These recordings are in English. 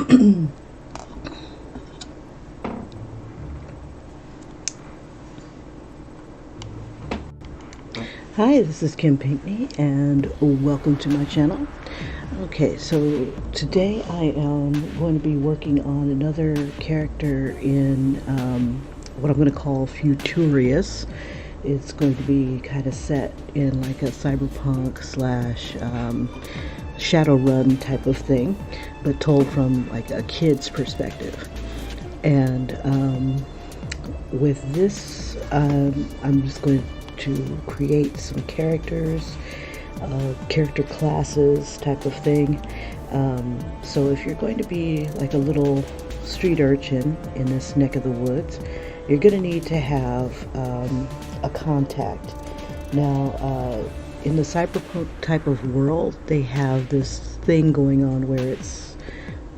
Hi, this is Kim Pinkney, and welcome to my channel. Okay, so today I am going to be working on another character in what I'm going to call Futurious. It's going to be kind of set in like a cyberpunk slash Shadowrun type of thing, but told from like a kid's perspective. And with this, I'm just going to create some characters, character classes type of thing. So if you're going to be like a little street urchin in this neck of the woods, you're going to need to have a contact. Now, in the cyberpunk type of world, they have this thing going on where it's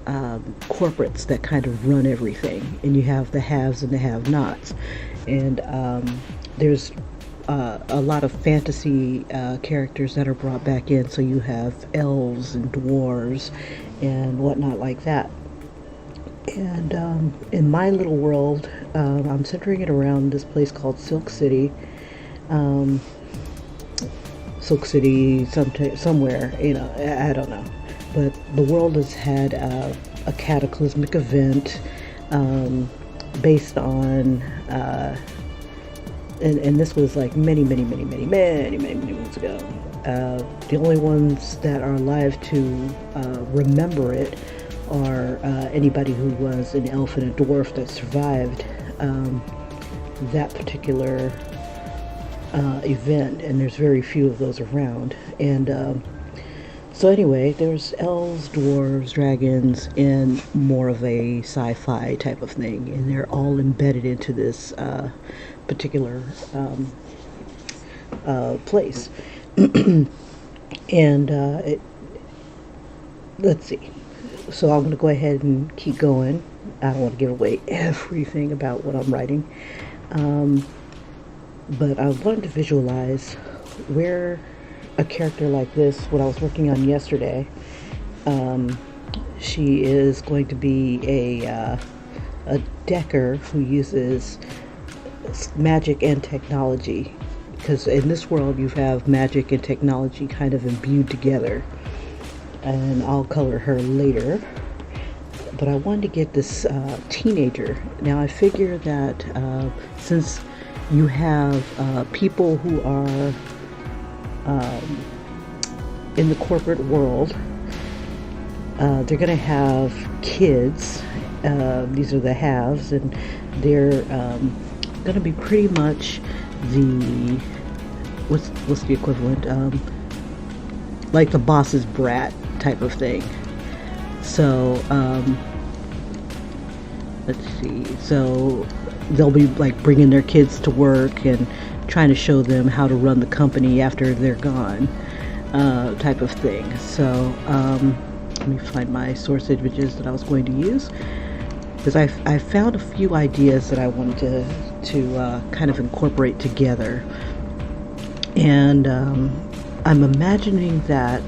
corporates that kind of run everything, and you have the haves and the have-nots. And there's a lot of fantasy characters that are brought back in, so you have elves and dwarves and whatnot like that. And in my little world, I'm centering it around this place called Silk City. Silk City, somewhere, you know, I don't know. But the world has had a cataclysmic event based on, and this was like many moons ago. The only ones that are alive to remember it are anybody who was an elf and a dwarf that survived that particular event, and there's very few of those around. And so anyway, there's elves, dwarves, dragons, and more of a sci-fi type of thing, and they're all embedded into this particular place. And let's see. So I'm going to go ahead and keep going. I don't want to give away everything about what I'm writing. But I wanted to visualize where a character like this, what I was working on yesterday, she is going to be a decker who uses magic and technology, because in this world you have magic and technology kind of imbued together, and I'll color her later. But I wanted to get this teenager. Now I figure that since you have people who are in the corporate world, they're going to have kids. These are the haves, and they're going to be pretty much the what's the equivalent, like the boss's brat type of thing. So let's see, so they'll be like bringing their kids to work and trying to show them how to run the company after they're gone, type of thing. So let me find my source images that I was going to use, because I found a few ideas that I wanted to kind of incorporate together. And I'm imagining that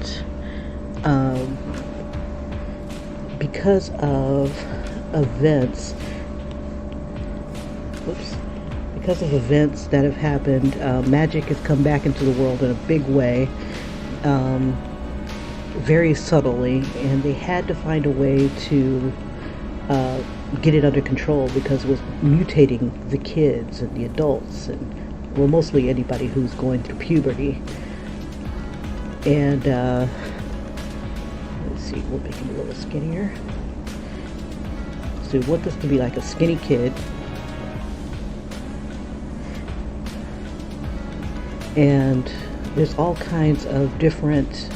because of events that have happened, magic has come back into the world in a big way, very subtly, and they had to find a way to get it under control, because it was mutating the kids and the adults, and well, mostly anybody who's going through puberty. And let's see, we'll make him a little skinnier. So we want this to be like a skinny kid. And there's all kinds of different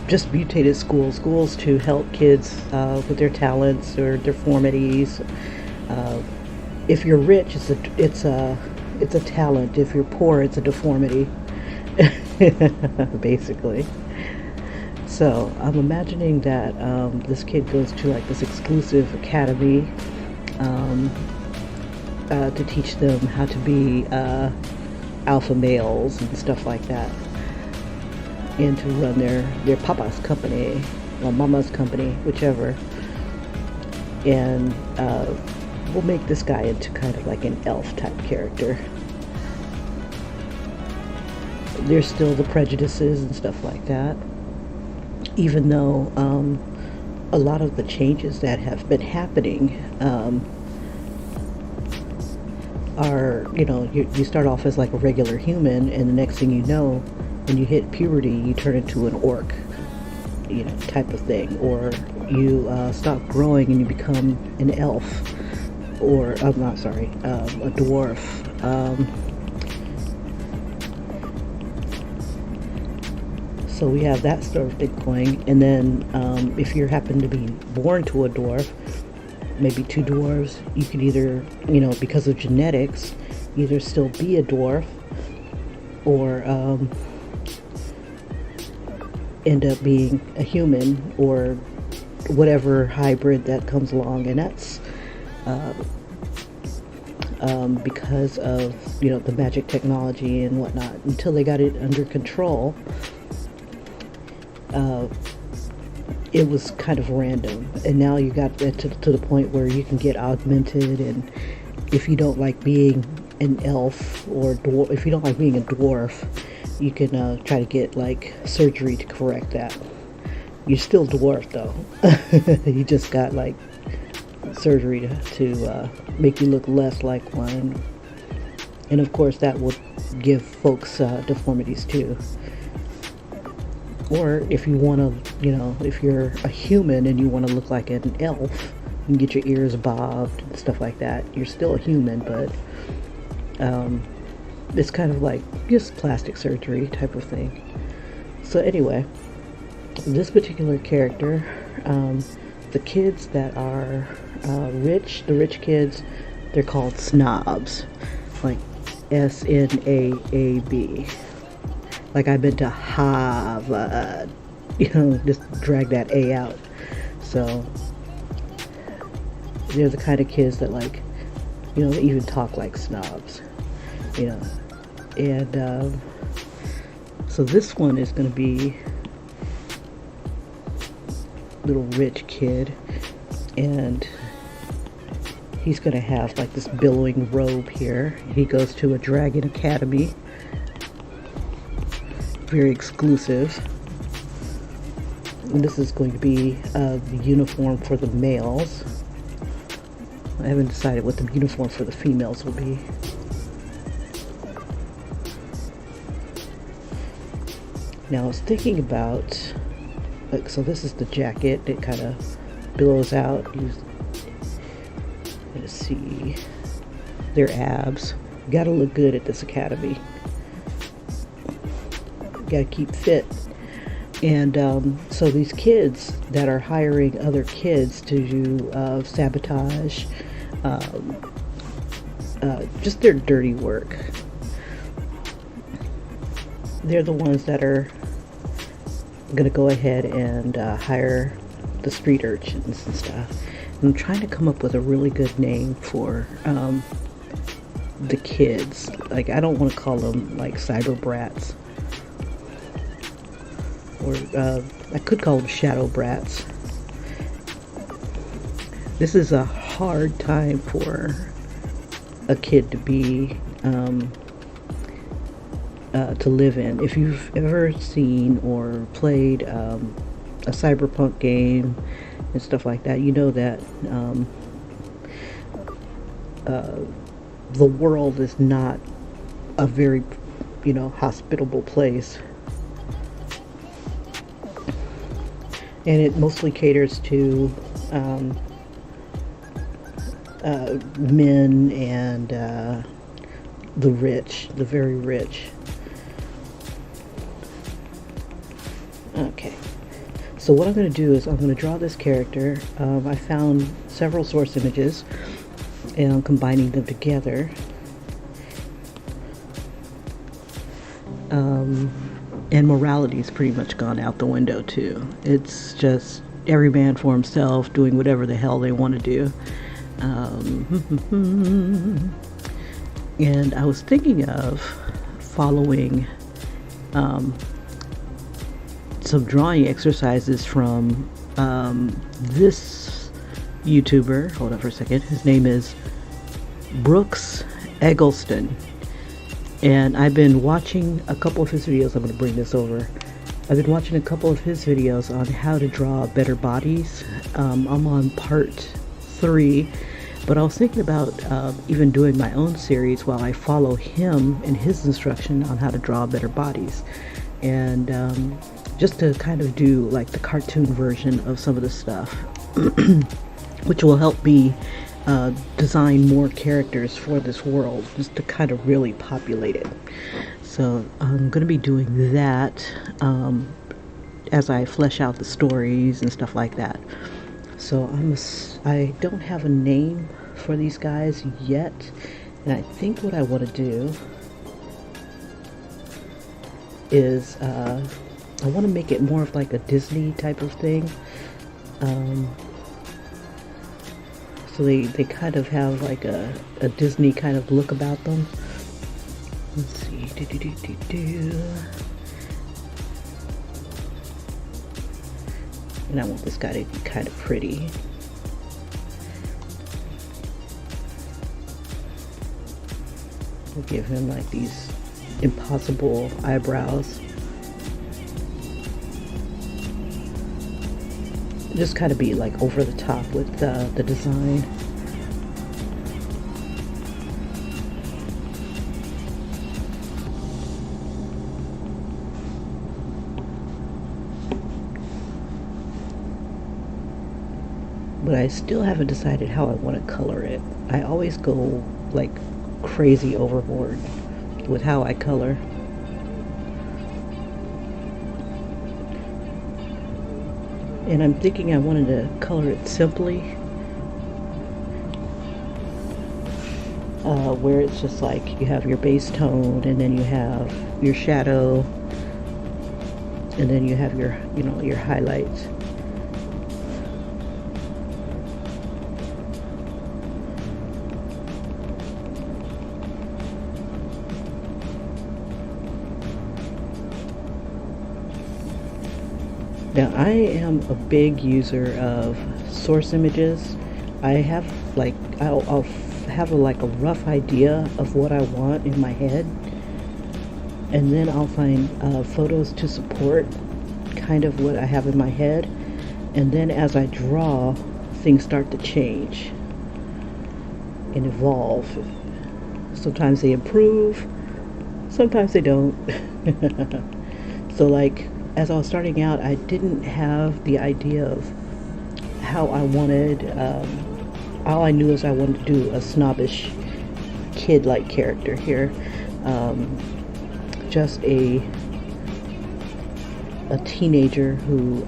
just mutated schools to help kids with their talents or deformities. If you're rich, it's a talent. If you're poor, it's a deformity, basically. So I'm imagining that this kid goes to like this exclusive academy to teach them how to be alpha males and stuff like that. and to run their papa's company or mama's company, whichever. And we'll make this guy into kind of like an elf type character. There's still the prejudices and stuff like that, even though a lot of the changes that have been happening are, you start off as like a regular human, and the next thing you know, when you hit puberty, you turn into an orc, type of thing, or you stop growing and you become an elf, or I'm not sorry, a dwarf. So we have that sort of thing going, and then if you happen to be born to a dwarf, maybe two dwarves, you could either, because of genetics, either still be a dwarf or end up being a human or whatever hybrid that comes along. And that's because of the magic technology and whatnot. Until they got it under control, it was kind of random, and now you got it to the point where you can get augmented. And if you don't like being an elf or if you don't like being a dwarf, you can try to get like surgery to correct that. You're still dwarf though. You just got like surgery to make you look less like one, and of course that would give folks deformities too. Or if you want to, if you're a human and you want to look like an elf, you can get your ears bobbed and stuff like that. You're still a human, but it's kind of like just plastic surgery type of thing. So anyway, this particular character, the kids that are rich, the rich kids, they're called snobs, like SNAAB. Like I've been to Harvard, just drag that A out. So they're the kind of kids that like, they even talk like snobs, and so this one is going to be little rich kid, and he's going to have like this billowing robe here. He goes to a dragon academy. Very exclusive. And this is going to be the uniform for the males. I haven't decided what the uniform for the females will be. Now I was thinking about, so this is the jacket. It kind of billows out. Let's see, their abs. You gotta look good at this academy. Got to keep fit. And so these kids that are hiring other kids to do sabotage, just their dirty work, they're the ones that are going to go ahead and hire the street urchins and stuff. I'm trying to come up with a really good name for the kids. Like, I don't want to call them like cyber brats, or I could call them shadow brats. This is a hard time for a kid to be to live in. If you've ever seen or played a cyberpunk game and stuff like that, you know that the world is not a very hospitable place. And it mostly caters to men and the rich, the very rich. Okay, so what I'm going to do is I'm going to draw this character. I found several source images and I'm combining them together. And morality's pretty much gone out the window too. It's just every man for himself, doing whatever the hell they want to do. And I was thinking of following some drawing exercises from this YouTuber. Hold on for a second. His name is Brooks Eggleston. And I've been watching a couple of his videos. I'm going to bring this over. I've been watching a couple of his videos on how to draw better bodies. I'm on part 3, but I was thinking about even doing my own series while I follow him and his instruction on how to draw better bodies. And just to kind of do like the cartoon version of some of the stuff, which will help me design more characters for this world, just to kind of really populate it. So I'm going to be doing that as I flesh out the stories and stuff like that. So I don't have a name for these guys yet, and I think what I want to do is I want to make it more of like a Disney type of thing. So they kind of have like a Disney kind of look about them. Let's see. And I want this guy to be kind of pretty. We'll give him like these impossible eyebrows. Just kind of be like over the top with the design. But I still haven't decided how I want to color it. I always go like crazy overboard with how I color. And I'm thinking I wanted to color it simply, where it's just like you have your base tone, and then you have your shadow, and then you have your, you know, your highlights. Now, I am a big user of source images. I have like, I'll have like a rough idea of what I want in my head, and then I'll find photos to support kind of what I have in my head, and then as I draw, things start to change and evolve. Sometimes they improve, sometimes they don't. So like, as I was starting out, I didn't have the idea of how I wanted, all I knew is I wanted to do a snobbish kid-like character here. Just a teenager who,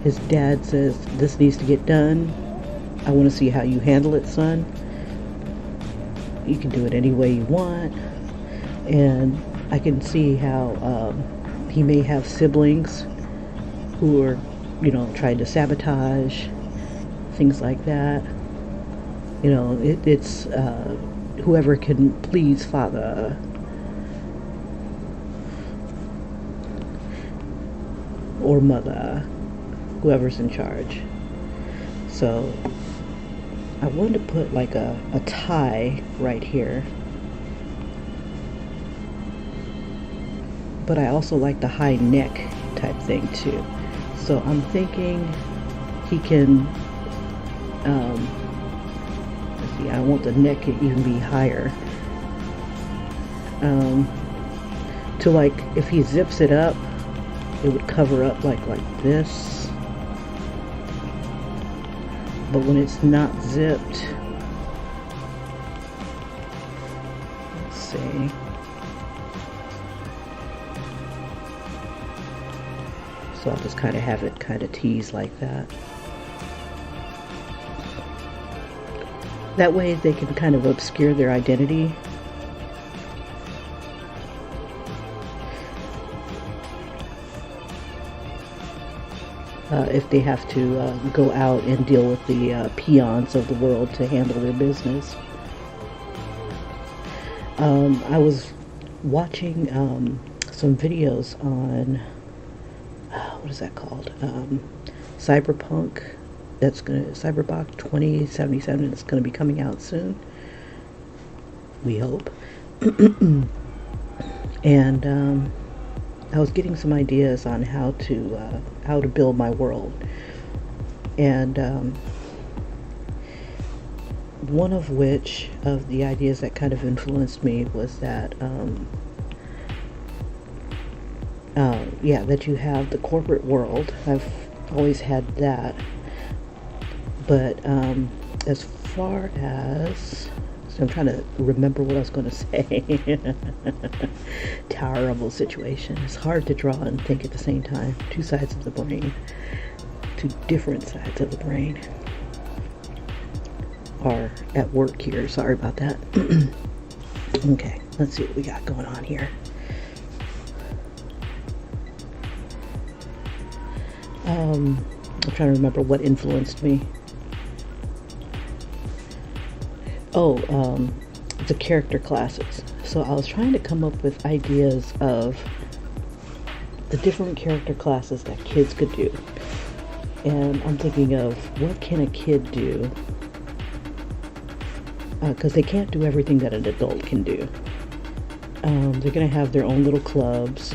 his dad says, "This needs to get done. I want to see how you handle it, son. You can do it any way you want." And I can see how, he may have siblings who are, you know, trying to sabotage, things like that. You know, it's whoever can please father. Or mother, whoever's in charge. So I wanted to put like a tie right here. But I also like the high neck type thing too. So I'm thinking he can, let's see, I want the neck to even be higher. To like, if he zips it up, it would cover up like this. But when it's not zipped, let's see. So I'll just kind of have it kind of teased like that. That way they can kind of obscure their identity. If they have to go out and deal with the peons of the world to handle their business. I was watching some videos on what is that called? Cyberpunk. Cyberpunk 2077. It's gonna be coming out soon. We hope. And I was getting some ideas on how to build my world, and one of which of the ideas that kind of influenced me was that that you have the corporate world. I've always had that, but as far as, so I'm trying to remember what I was going to say. Terrible situation. It's hard to draw and think at the same time. Two sides of the brain. Two different sides of the brain are at work here. Sorry about that. Okay, let's see what we got going on here. I'm trying to remember what influenced me. The character classes. So I was trying to come up with ideas of the different character classes that kids could do. And I'm thinking of, what can a kid do? Because they can't do everything that an adult can do. They're going to have their own little clubs.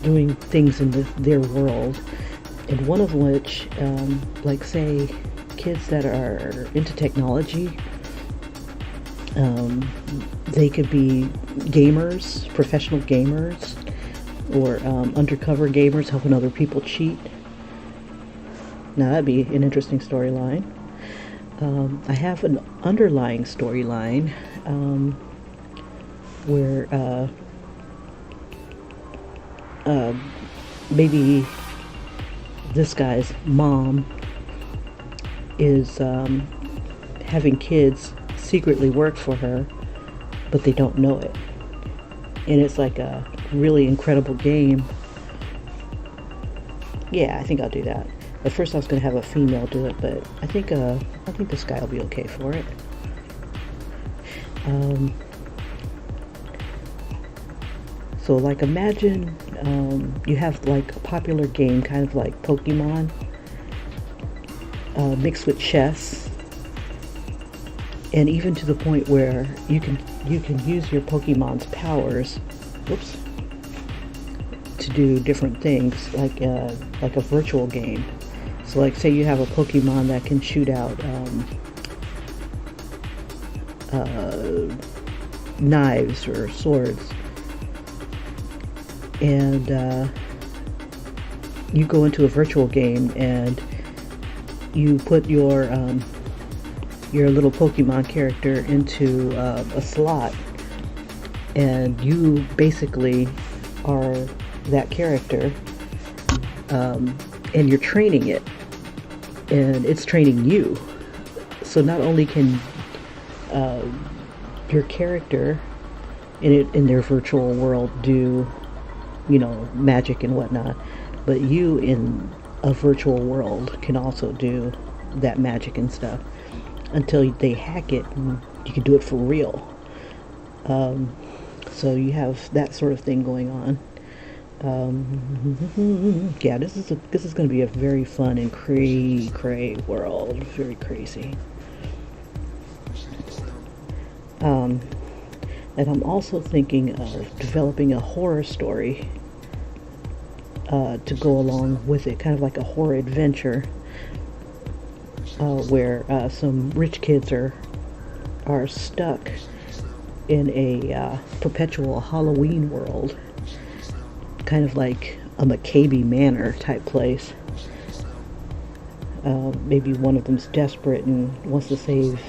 Doing things in their world, and one of which, like say, kids that are into technology, they could be gamers, professional gamers, or undercover gamers helping other people cheat. Now that'd be an interesting storyline. I have an underlying storyline where maybe this guy's mom is having kids secretly work for her, but they don't know it. And it's like a really incredible game. Yeah, I think I'll do that. At first I was going to have a female do it, but I think this guy will be okay for it. So like imagine you have like a popular game, kind of like Pokemon, mixed with chess, and even to the point where you can use your Pokemon's powers, to do different things, like a virtual game. So like say you have a Pokemon that can shoot out knives or swords, and you go into a virtual game and you put your little Pokemon character into a slot, and you basically are that character, and you're training it, and it's training you. So not only can your character in their virtual world do, magic and whatnot, but you in a virtual world can also do that magic and stuff until they hack it and you can do it for real. So you have that sort of thing going on. Yeah, this is going to be a very fun and cray world. Very crazy. And I'm also thinking of developing a horror story to go along with it, kind of like a horror adventure, where some rich kids are stuck in a perpetual Halloween world, kind of like a McCabe Manor type place. Maybe one of them's desperate and wants to save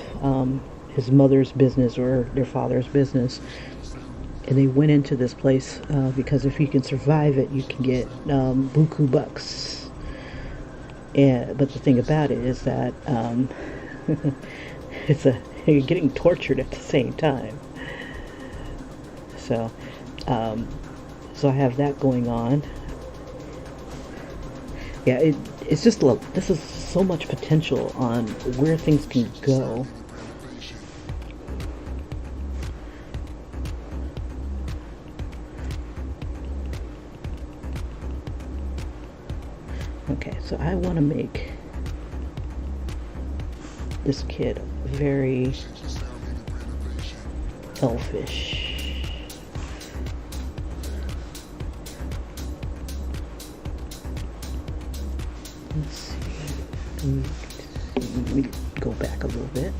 his mother's business or their father's business, and they went into this place because if you can survive it, you can get buku bucks. But the thing about it is that you're getting tortured at the same time. So I have that going on. Yeah, it's just, look, this is so much potential on where things can go. Okay, so I want to make this kid very elfish. Let's see. Let me go back a little bit.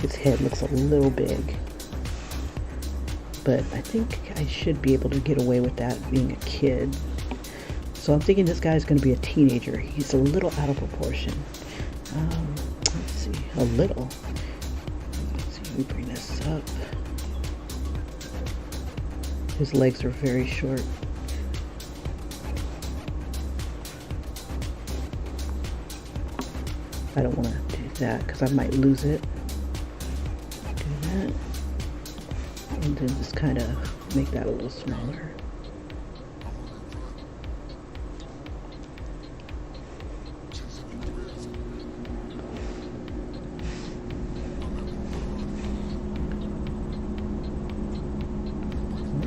His head looks a little big, but I think I should be able to get away with that being a kid. So I'm thinking this guy's going to be a teenager. He's a little out of proportion. Let's see, a little. Let's see, let me bring this up. His legs are very short. I don't want to do that because I might lose it. Do that. And then just kind of make that a little smaller.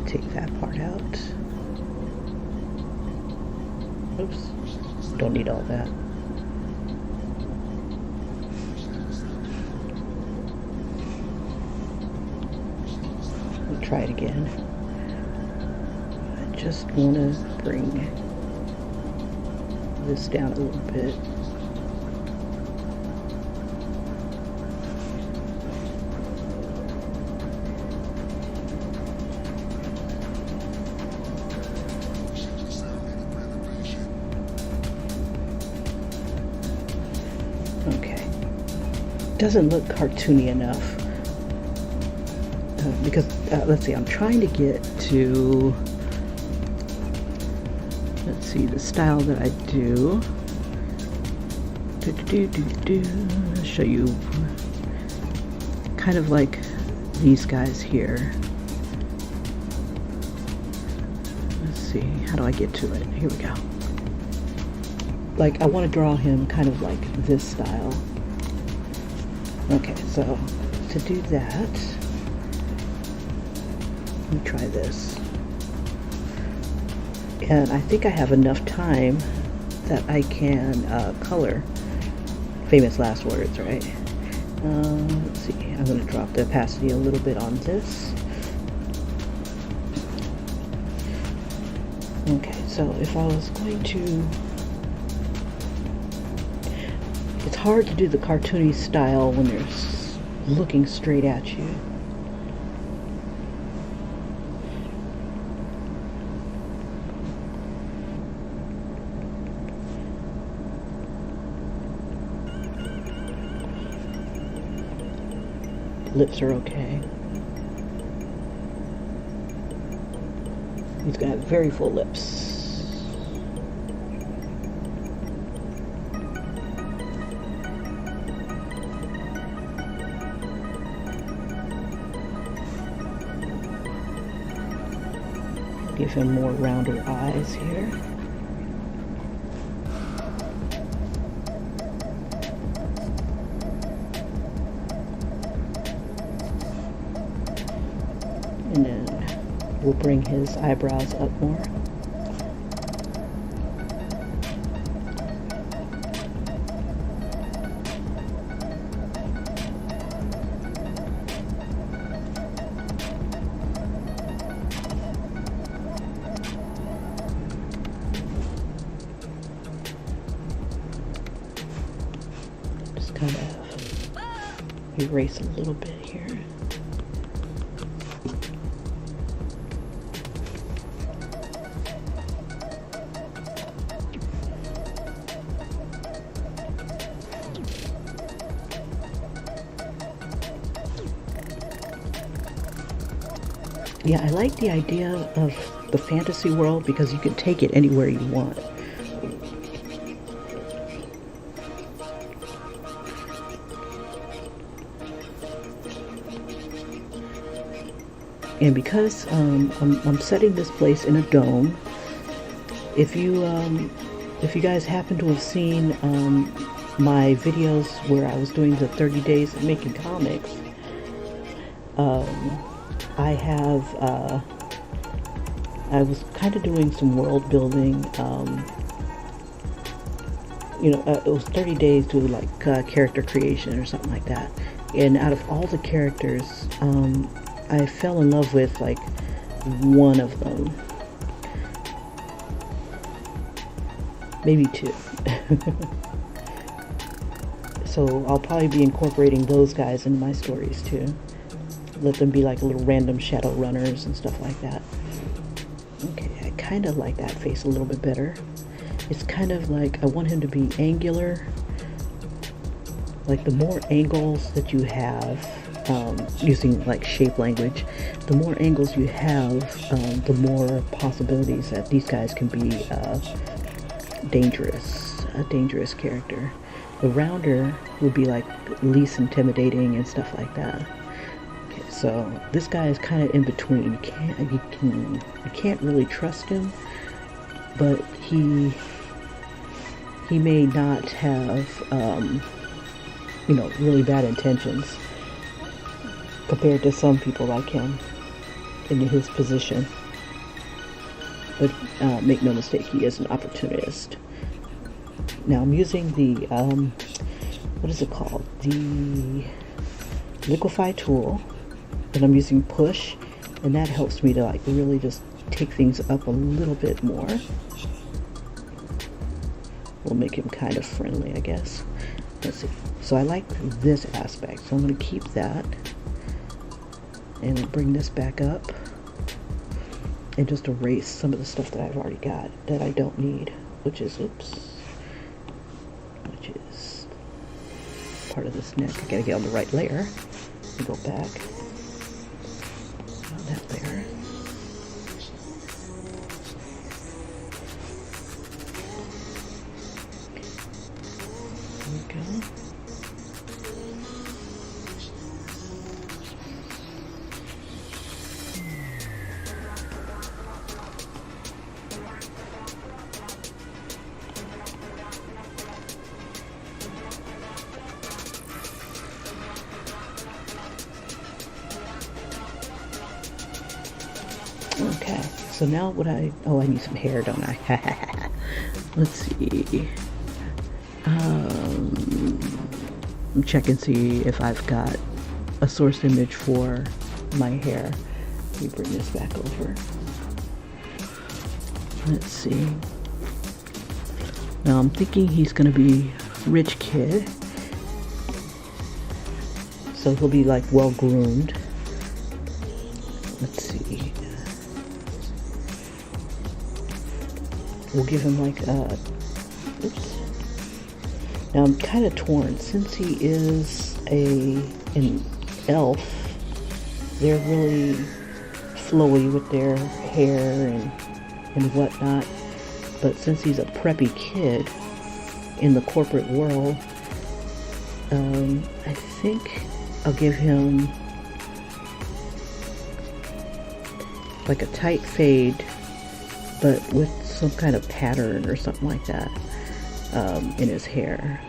Take that part out. Oops. Don't need all that. We'll try it again. I just want to bring this down a little bit. Okay, doesn't look cartoony enough because let's see, I'm trying to get to, let's see, the style that I do. I'll show you kind of like these guys here. Let's see, how do I get to it? Here we go. Like, I want to draw him kind of like this style. Okay, so to do that, let me try this. And I think I have enough time that I can color. Famous last words, right? Let's see, I'm going to drop the opacity a little bit on this. Okay, so if I was going to, it's hard to do the cartoony style when they're looking straight at you. Lips are okay. He's got very full lips. Give him more rounder eyes here. And then we'll bring his eyebrows up more. Just kind of erase a little bit here. Yeah, I like the idea of the fantasy world because you can take it anywhere you want. And because I'm setting this place in a dome, if you guys happen to have seen my videos where I was doing the 30 days of making comics, I have I was kind of doing some world building. It was 30 days to like character creation or something like that. And out of all the characters, I fell in love with like one of them, maybe two. So I'll probably be incorporating those guys into my stories too. Let them be like little random shadow runners and stuff like that. Okay, I kind of like that face a little bit better. It's kind of like I want him to be angular. Like the more angles that you have, using like shape language, the more angles you have, the more possibilities that these guys can be a dangerous character. The rounder would be like least intimidating and stuff like that. Okay, so this guy is kind of in between. You can't really trust him, but he may not have really bad intentions compared to some people like him in his position. But make no mistake, he is an opportunist. Now I'm using the what is it called? The liquefy tool, and I'm using push, and that helps me to like really just take things up a little bit more. We'll make him kind of friendly, I guess. Let's see. So I like this aspect, so I'm going to keep that and bring this back up and just erase some of the stuff that I've already got that I don't need, which is part of this neck. I gotta get on the right layer and go back on that layer. There we go. Okay, so now I need some hair, don't I? Let's see. I'm checking to see if I've got a source image for my hair. Let me bring this back over. Let's see. Now I'm thinking he's gonna be rich kid, so he'll be like well groomed. Let's see. We'll give him like a, oops. Now I'm kind of torn, since he is an elf, they're really flowy with their hair and whatnot. But since he's a preppy kid in the corporate world, I think I'll give him like a tight fade, but with some kind of pattern or something like that in his hair.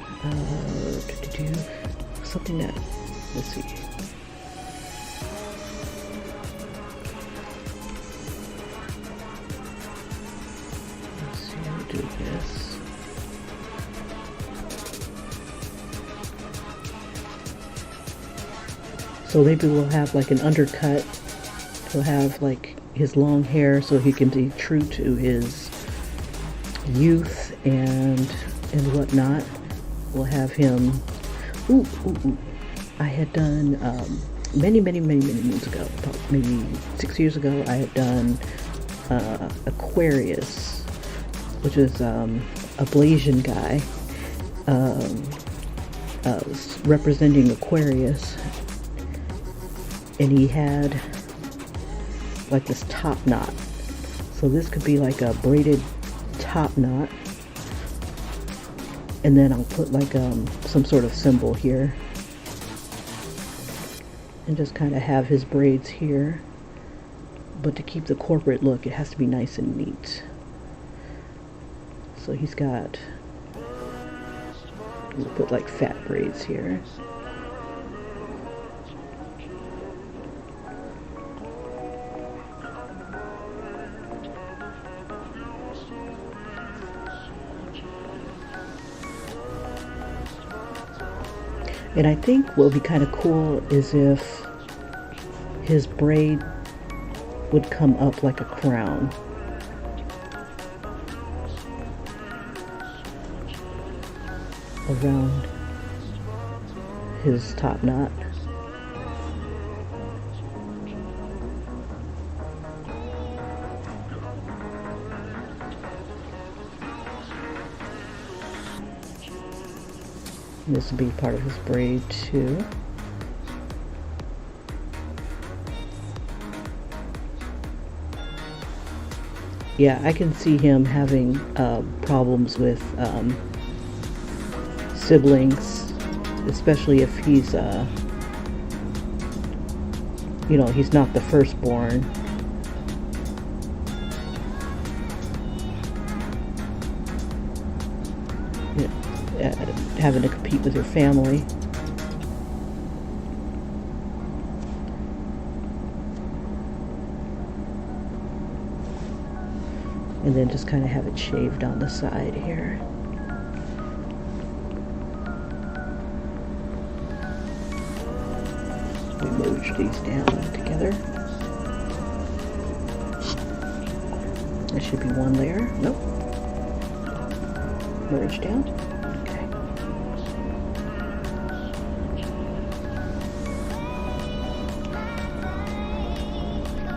Something that, let's see. Let's see how to do this. So maybe we'll have like an undercut. He'll have like his long hair so he can be true to his youth and whatnot. We'll have him. I had done many moons ago, about maybe 6 years ago, I had done Aquarius, which is a Blasian guy representing Aquarius, and he had like this top knot. So this could be like a braided top knot, and then I'll put like some sort of symbol here and just kind of have his braids here. But to keep the corporate look, it has to be nice and neat. So he's got, we'll put like fat braids here. And I think what would be kind of cool is if his braid would come up like a crown. Around his top knot. This would be part of his braid too. Yeah, I can see him having problems with siblings, especially if he's, you know, he's not the firstborn. Having to compete with your family. And then just kind of have it shaved on the side here. We merge these down together. There should be one layer. Nope. Merge down. Okay.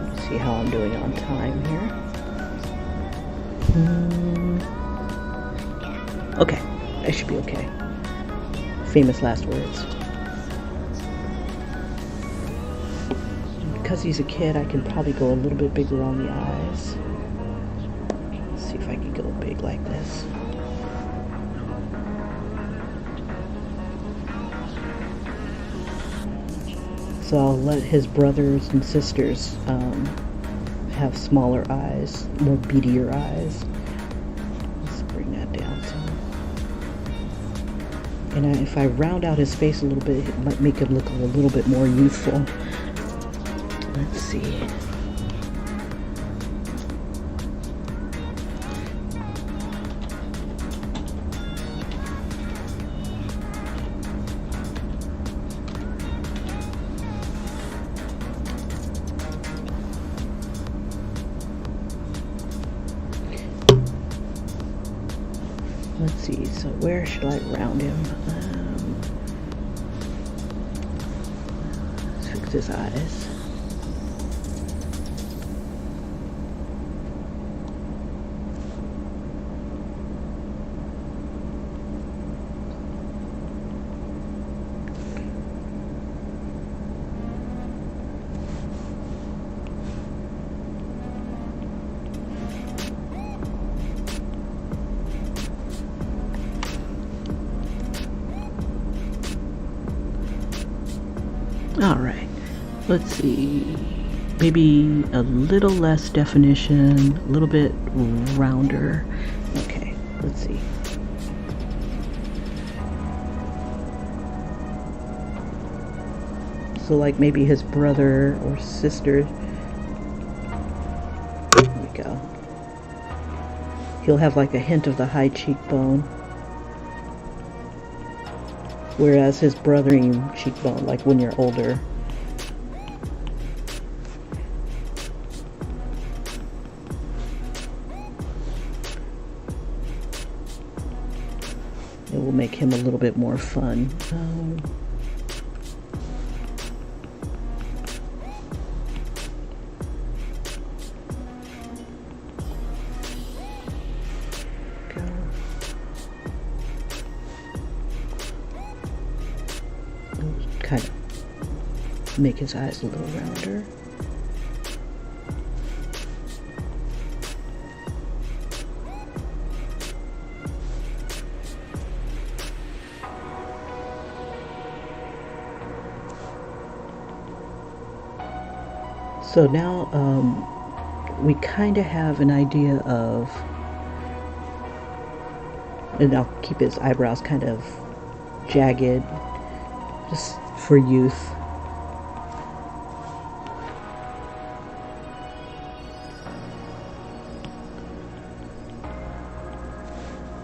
Let's see how I'm doing on time here. Okay, I should be okay. Famous last words. Because he's a kid, I can probably go a little bit bigger on the eyes. Let's see if I can go big like this. So I'll let his brothers and sisters have smaller eyes, more beadier eyes. Let's bring that down some. And if I round out his face a little bit, it might make him look a little bit more youthful. Let's see. Let's see, so where should I round him? Let's fix his eyes. All right, let's see, maybe a little less definition, a little bit rounder. Okay, let's see. So like maybe his brother or sister, there we go. He'll have like a hint of the high cheekbone. Whereas his brother cheekbone, like when you're older. It will make him a little bit more fun. Kind of make his eyes a little rounder. So now we kind of have an idea of, and I'll keep his eyebrows kind of jagged, just for youth.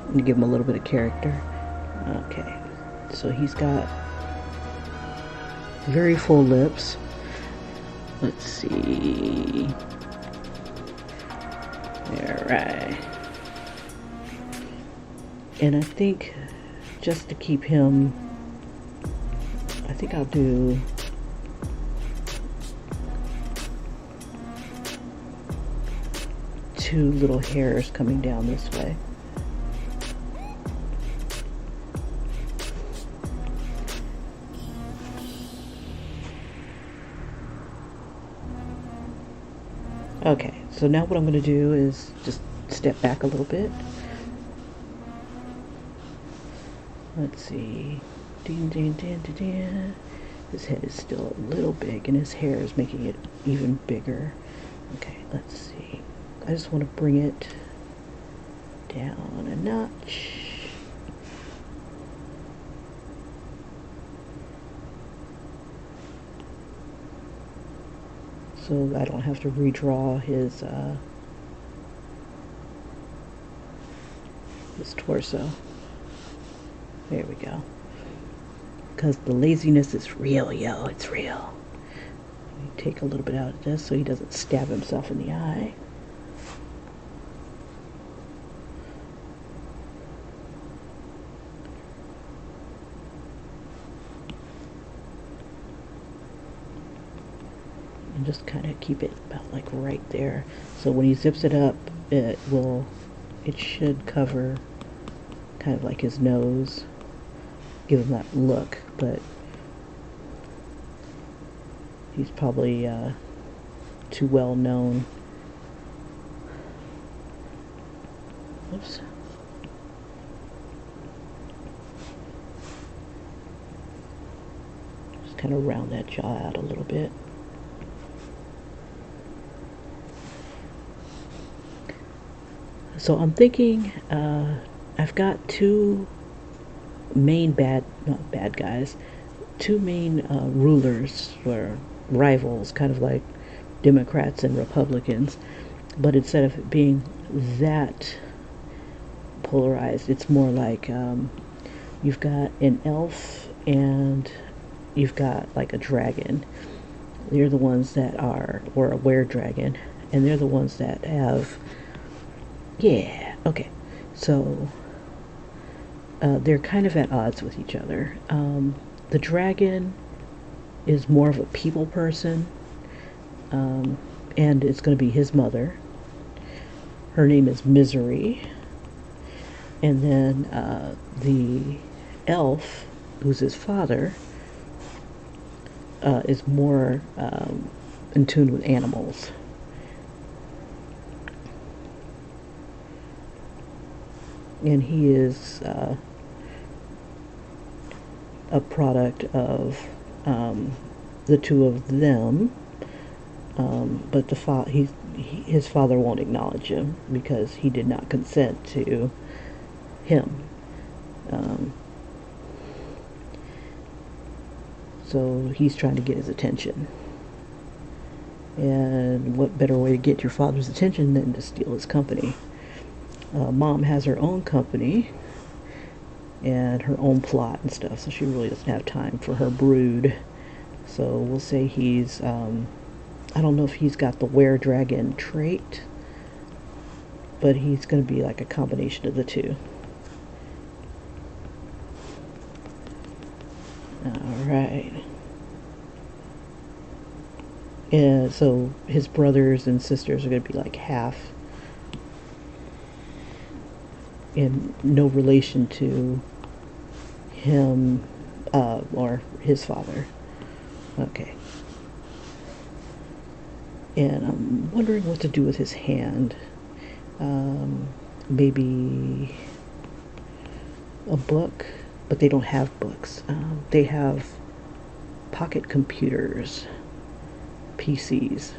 And give him a little bit of character. Okay, so he's got very full lips. Let's see. All right. And I think just to keep him, I think I'll do two little hairs coming down this way. Okay, so now what I'm going to do is just step back a little bit. Let's see. Ding, ding, ding, ding, ding. His head is still a little big and his hair is making it even bigger. Okay, let's see. I just want to bring it down a notch. So I don't have to redraw his torso. There we go. Because the laziness is real, yo. It's real. Take a little bit out of this so he doesn't stab himself in the eye. And just kind of keep it about like right there. So when he zips it up, it should cover kind of like his nose, give him that look, but he's probably too well known. Oops. Just kind of round that jaw out a little bit. So I'm thinking I've got two main two main rulers or rivals, kind of like Democrats and Republicans, but instead of it being that polarized, it's more like you've got an elf and you've got like a dragon. They're the ones that are, or a were-dragon, and they're the ones that have, yeah, okay. So they're kind of at odds with each other. The dragon is more of a people person, and it's going to be his mother. Her name is Misery. And then the elf, who's his father, is more in tune with animals. And he is a product of the two of them, but his father won't acknowledge him because he did not consent to him. So he's trying to get his attention. And what better way to get your father's attention than to steal his company? Mom has her own company and her own plot and stuff, so she really doesn't have time for her brood. So we'll say he's, I don't know if he's got the were-dragon trait, but he's going to be like a combination of the two. Alright. And so his brothers and sisters are going to be like half in no relation to him or his father. Okay. And I'm wondering what to do with his hand. Maybe a book, but they don't have books. They have pocket computers, PCs.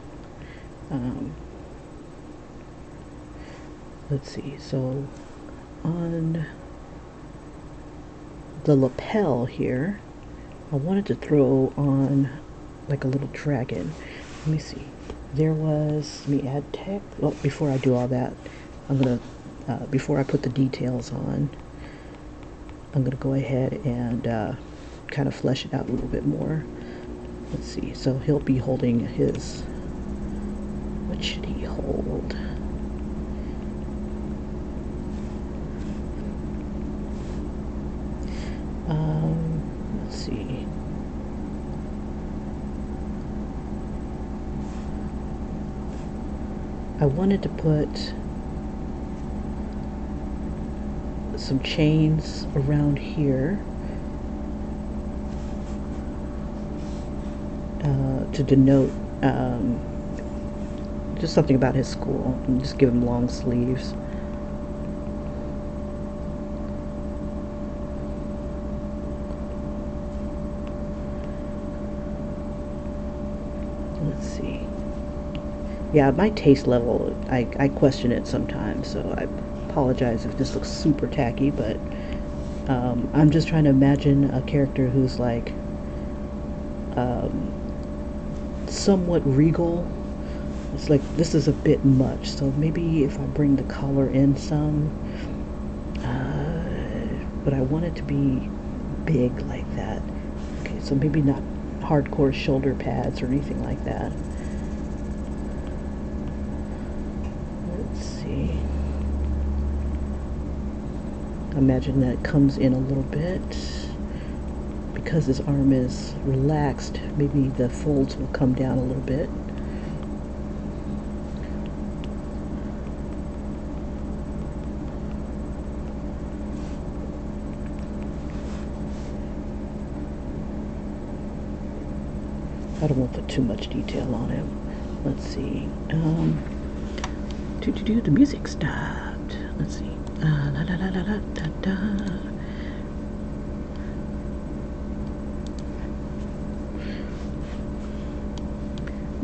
Let's see, so on the lapel here, I wanted to throw on like a little dragon. Let me see. Let me add text. Well, before I do all that, I'm gonna, before I put the details on, I'm gonna go ahead and kind of flesh it out a little bit more. let's see, so he'll be holding his, what should he hold? Let's see. I wanted to put some chains around here to denote just something about his school, and just give him long sleeves. Let's see. Yeah, my taste level, I question it sometimes, so I apologize if this looks super tacky, but I'm just trying to imagine a character who's like somewhat regal. It's like, this is a bit much, so maybe if I bring the collar in some, but I want it to be big like that. Okay, so maybe not hardcore shoulder pads or anything like that. Let's see. Imagine that it comes in a little bit. Because his arm is relaxed, maybe the folds will come down a little bit. I don't want to put too much detail on him. Let's see. The music stopped. Let's see. La la la la la da da.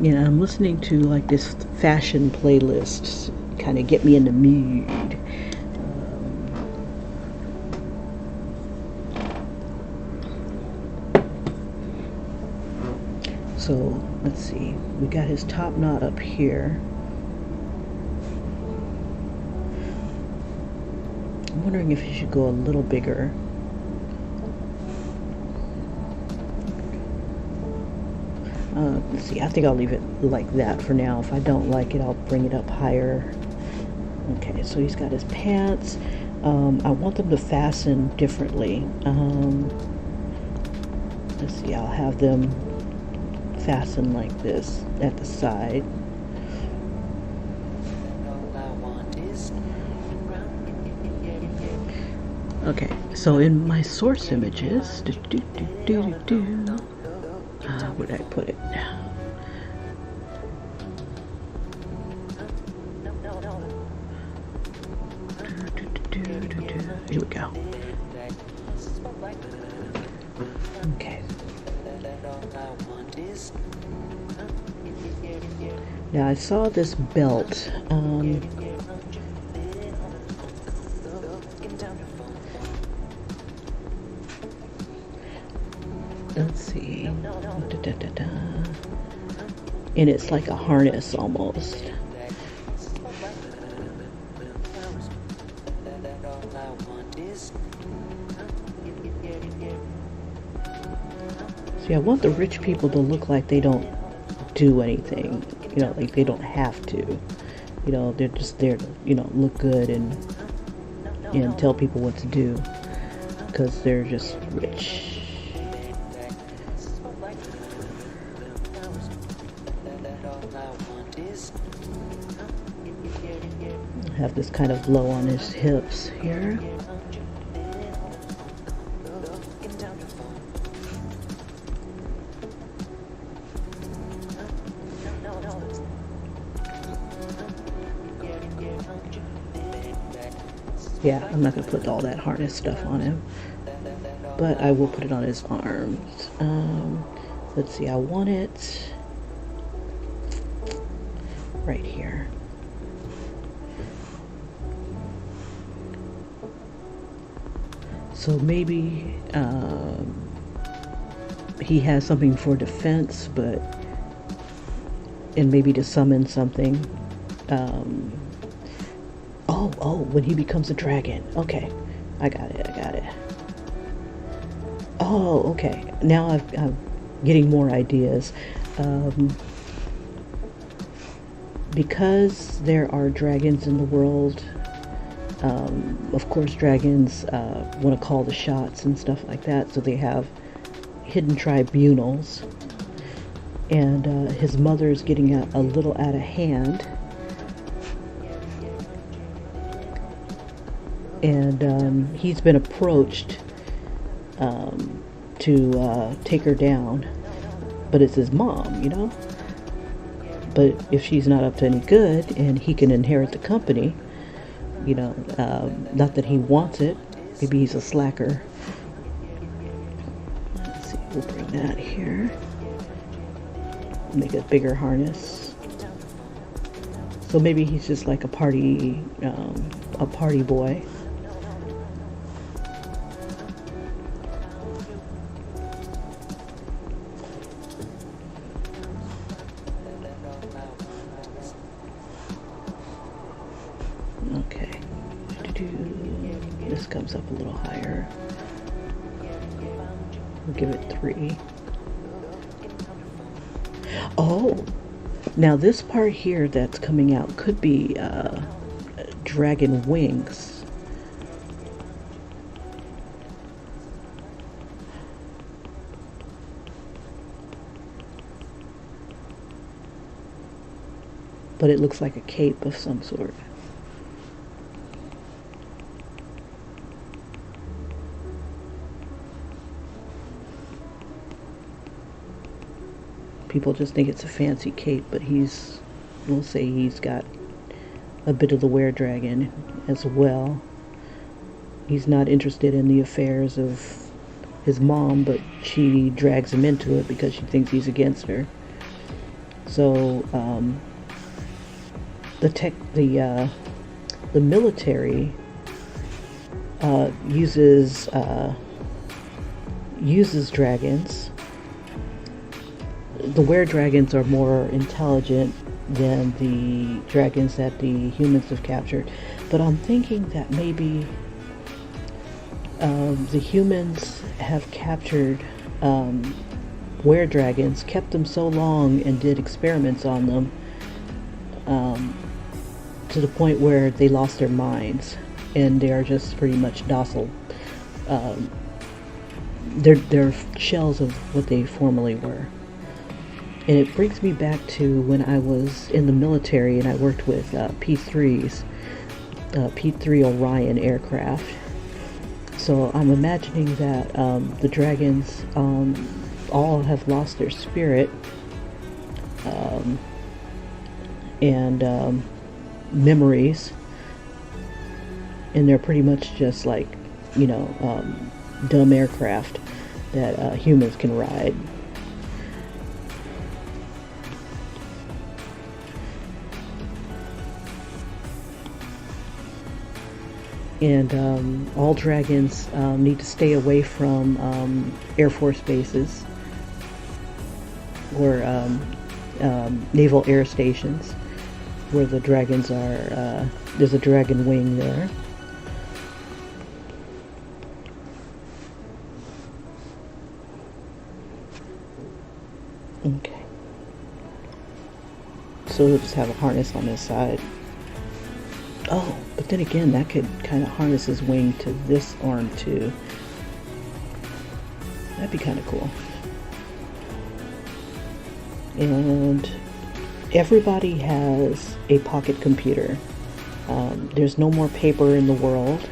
Yeah, I'm listening to like this fashion playlist, kind of get me in the mood. So let's see, we got his top knot up here. I'm wondering if he should go a little bigger. Let's see, I think I'll leave it like that for now. If I don't like it, I'll bring it up higher. Okay, so he's got his pants. I want them to fasten differently. Let's see, I'll have them fasten like this at the side. Okay, so in my source images, where did I put it? Here we go. Okay. Now I saw this belt. Let's see. And it's like a harness almost. See, I want the rich people to look like they don't do anything. You know, like they don't have to. You know, they're just there to, you know, look good and tell people what to do because they're just rich. Have this kind of low on his hips here. Yeah, I'm not going to put all that harness stuff on him, but I will put it on his arms. Let's see, I want it right here. So maybe he has something for defense, and maybe to summon something. Oh, when he becomes a dragon. Okay, I got it. Oh, okay. Now getting more ideas. Because there are dragons in the world, of course dragons want to call the shots and stuff like that, so they have hidden tribunals. And his mother's getting a little out of hand. And he's been approached to take her down, but it's his mom, you know. But if she's not up to any good and he can inherit the company, you know, not that he wants it, maybe he's a slacker. Let's see, we'll bring that here. Make a bigger harness. So maybe he's just like a party boy. Okay. This comes up a little higher. We'll give it 3. Oh, now this part here that's coming out could be dragon wings. But it looks like a cape of some sort. People just think it's a fancy cape, but we'll say he's got a bit of the were-dragon as well. He's not interested in the affairs of his mom, but she drags him into it because she thinks he's against her. So the military uses dragons. The were-dragons are more intelligent than the dragons that the humans have captured, but I'm thinking that maybe the humans have captured were-dragons, kept them so long and did experiments on them to the point where they lost their minds and they are just pretty much docile. They're shells of what they formerly were. And it brings me back to when I was in the military and I worked with P3s, P3 Orion aircraft. So I'm imagining that the dragons all have lost their spirit and memories, and they're pretty much just like, you know, dumb aircraft that humans can ride. And all dragons need to stay away from Air Force bases or naval air stations where the dragons are. There's a dragon wing there. Okay. So we'll just have a harness on this side. Oh, but then again, that could kind of harness his wing to this arm too. That'd be kind of cool. And everybody has a pocket computer. There's no more paper in the world.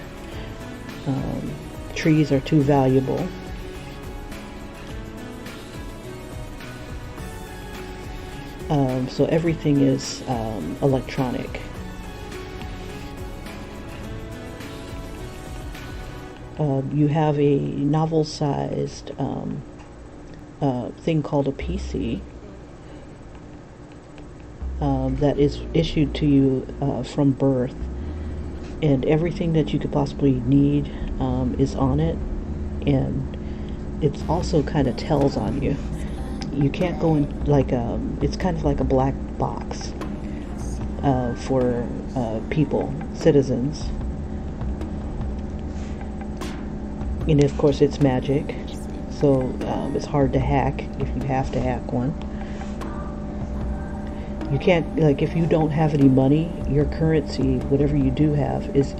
Trees are too valuable. So everything is electronic. You have a novel-sized thing called a PC that is issued to you from birth, and everything that you could possibly need is on it, and it's also kind of tells on you. You can't go in like it's kind of like a black box for people, citizens. And of course it's magic, So it's hard to hack if you have to hack one. You can't, like, if you don't have any money, your currency, whatever you do have, is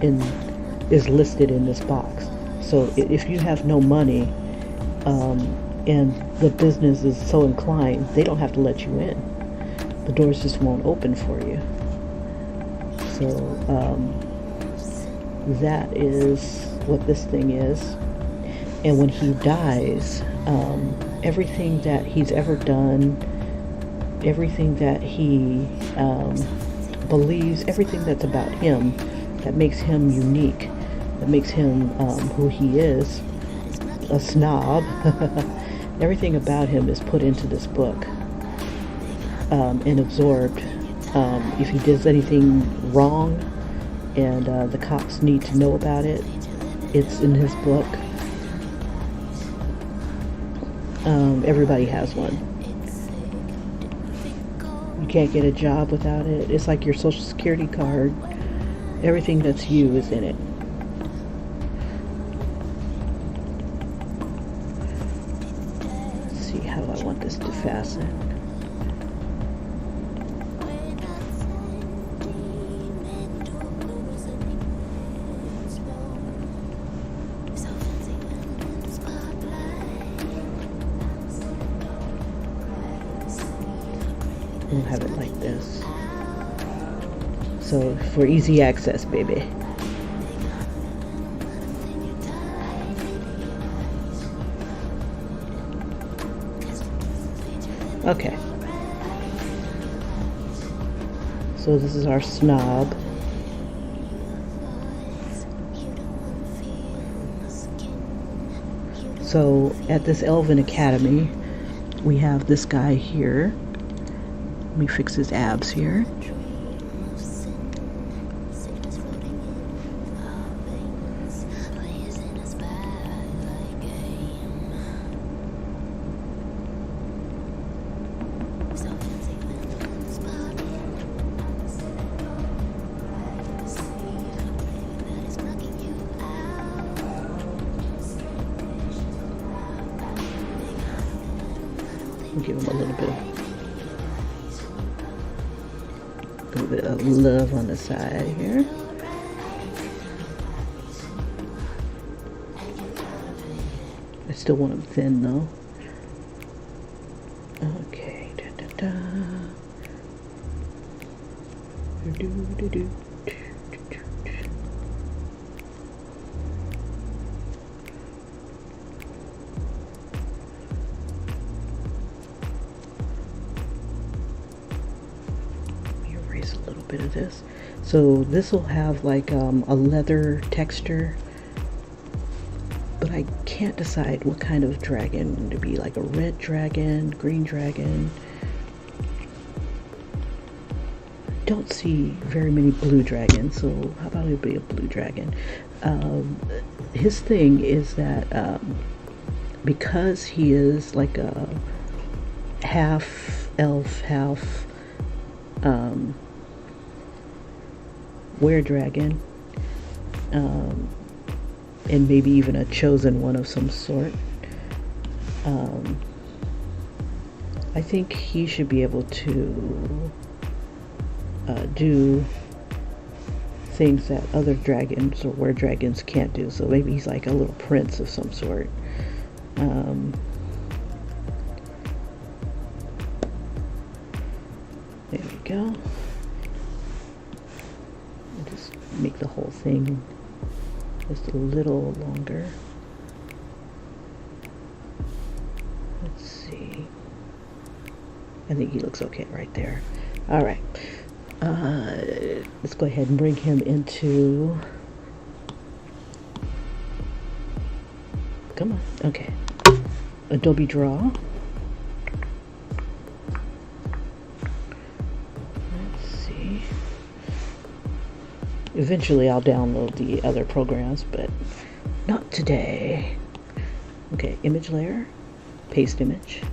listed in this box. So if you have no money, and the business is so inclined, they don't have to let you in. The doors just won't open for you. So that is what this thing is. And when he dies, everything that he's ever done, everything that he believes, everything that's about him, that makes him unique, that makes him who he is, a snob, everything about him is put into this book and absorbed. If he does anything wrong and the cops need to know about it, it's in his book. Everybody has one. You can't get a job without it. It's like your social security card. Everything that's you is in it. Let's see, how do I want this to fasten? We'll have it like this. So for easy access, baby. Okay. So this is our snob. So at this Elven Academy, we have this guy here. Let me fix his abs here. Give him a little bit of love on the side here. I still want him thin though. Okay. A little bit of this. So this will have like a leather texture, but I can't decide what kind of dragon to be, like a red dragon, green dragon. Don't see very many blue dragons, so how about it be a blue dragon? His thing is that because he is like a half elf, half were-dragon, and maybe even a chosen one of some sort. I think he should be able to do things that other dragons or were-dragons can't do. So maybe he's like a little prince of some sort. There we go. Just make the whole thing just a little longer. Let's see. I think he looks okay right there. All right. Let's go ahead and bring him into. Come on. Okay. Adobe Draw. Eventually I'll download the other programs, but not today. Okay, image layer, paste image.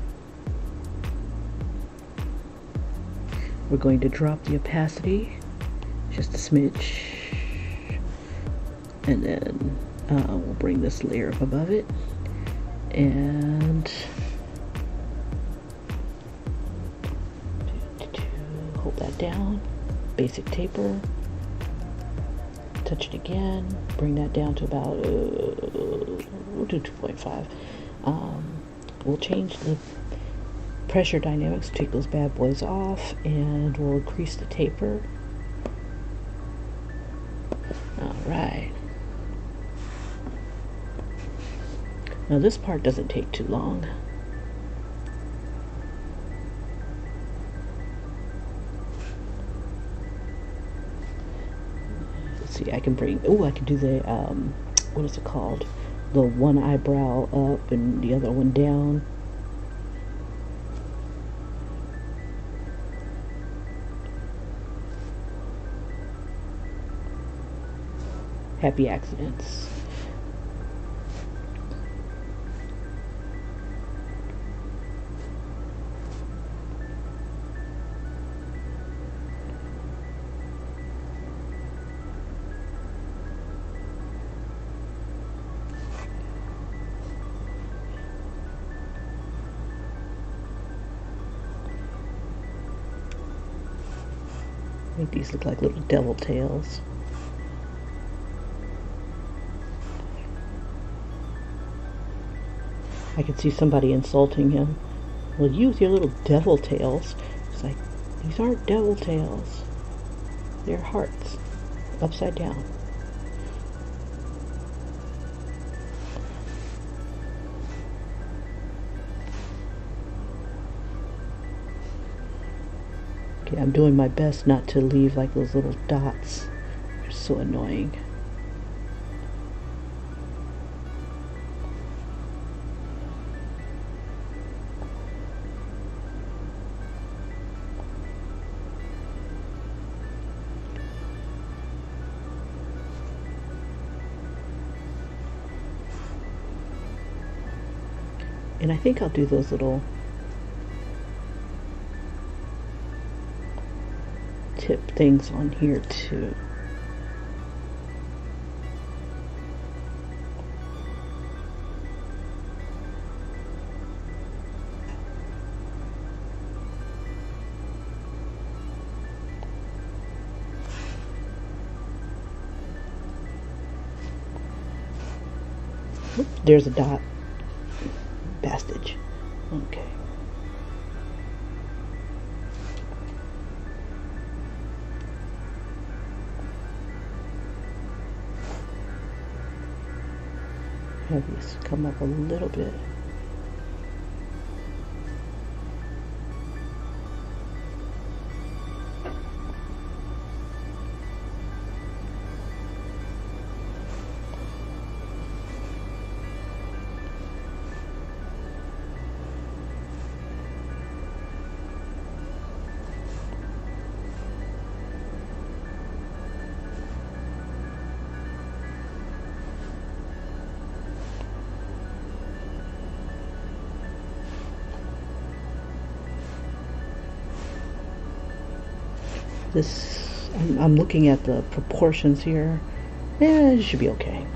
We're going to drop the opacity just a smidge, and then we'll bring this layer up above it, and hold that down, basic taper, touch it again, bring that down to about 2.5. We'll change the pressure dynamics, take those bad boys off, and we'll increase the taper. Alright. Now this part doesn't take too long. Let's see, I can bring, I can do the, what is it called? The one eyebrow up and the other one down. Happy accidents. Make these look like little devil tails. I could see somebody insulting him. Well, you with your little devil tails. It's like, these aren't devil tails. They're hearts. Upside down. Okay, I'm doing my best not to leave like those little dots. They're so annoying. And I think I'll do those little tip things on here too. Oops, there's a dot. Bastage. Okay. Have these come up a little bit. This, I'm looking at the proportions here. Yeah, it should be okay.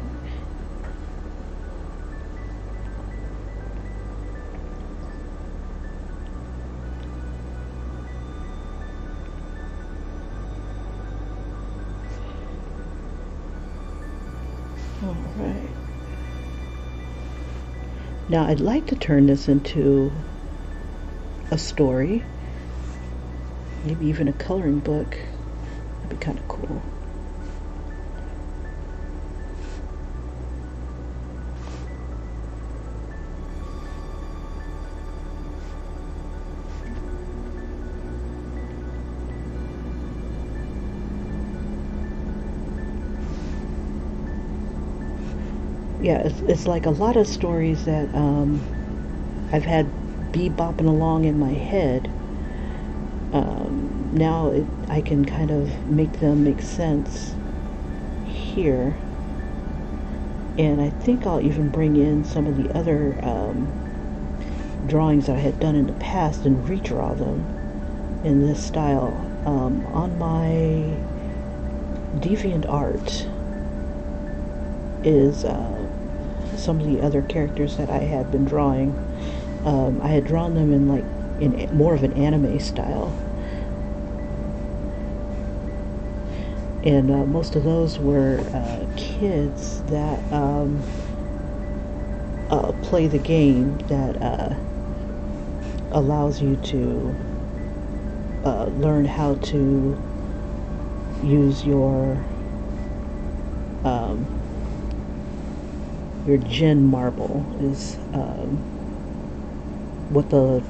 All right. Now I'd like to turn this into a story. Maybe even a coloring book. That'd be kind of cool. Yeah, it's like a lot of stories that I've had bebopping along in my head. Now I can kind of make them make sense here, and I think I'll even bring in some of the other drawings that I had done in the past and redraw them in this style. On my DeviantArt is some of the other characters that I had been drawing. I had drawn them in more of an anime style, and most of those were kids that play the game that allows you to learn how to use your Gen marble is what the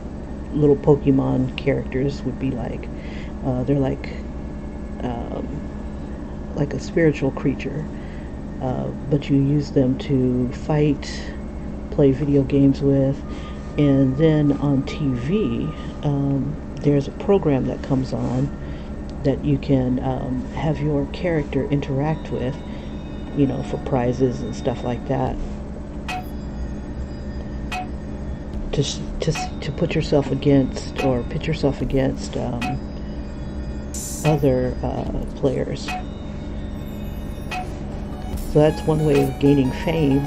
little Pokemon characters would be like. They're like a spiritual creature, but you use them to fight, play video games with, and then on TV, there's a program that comes on that you can have your character interact with, for prizes and stuff like that. To put yourself against or pit yourself against other players. So that's one way of gaining fame.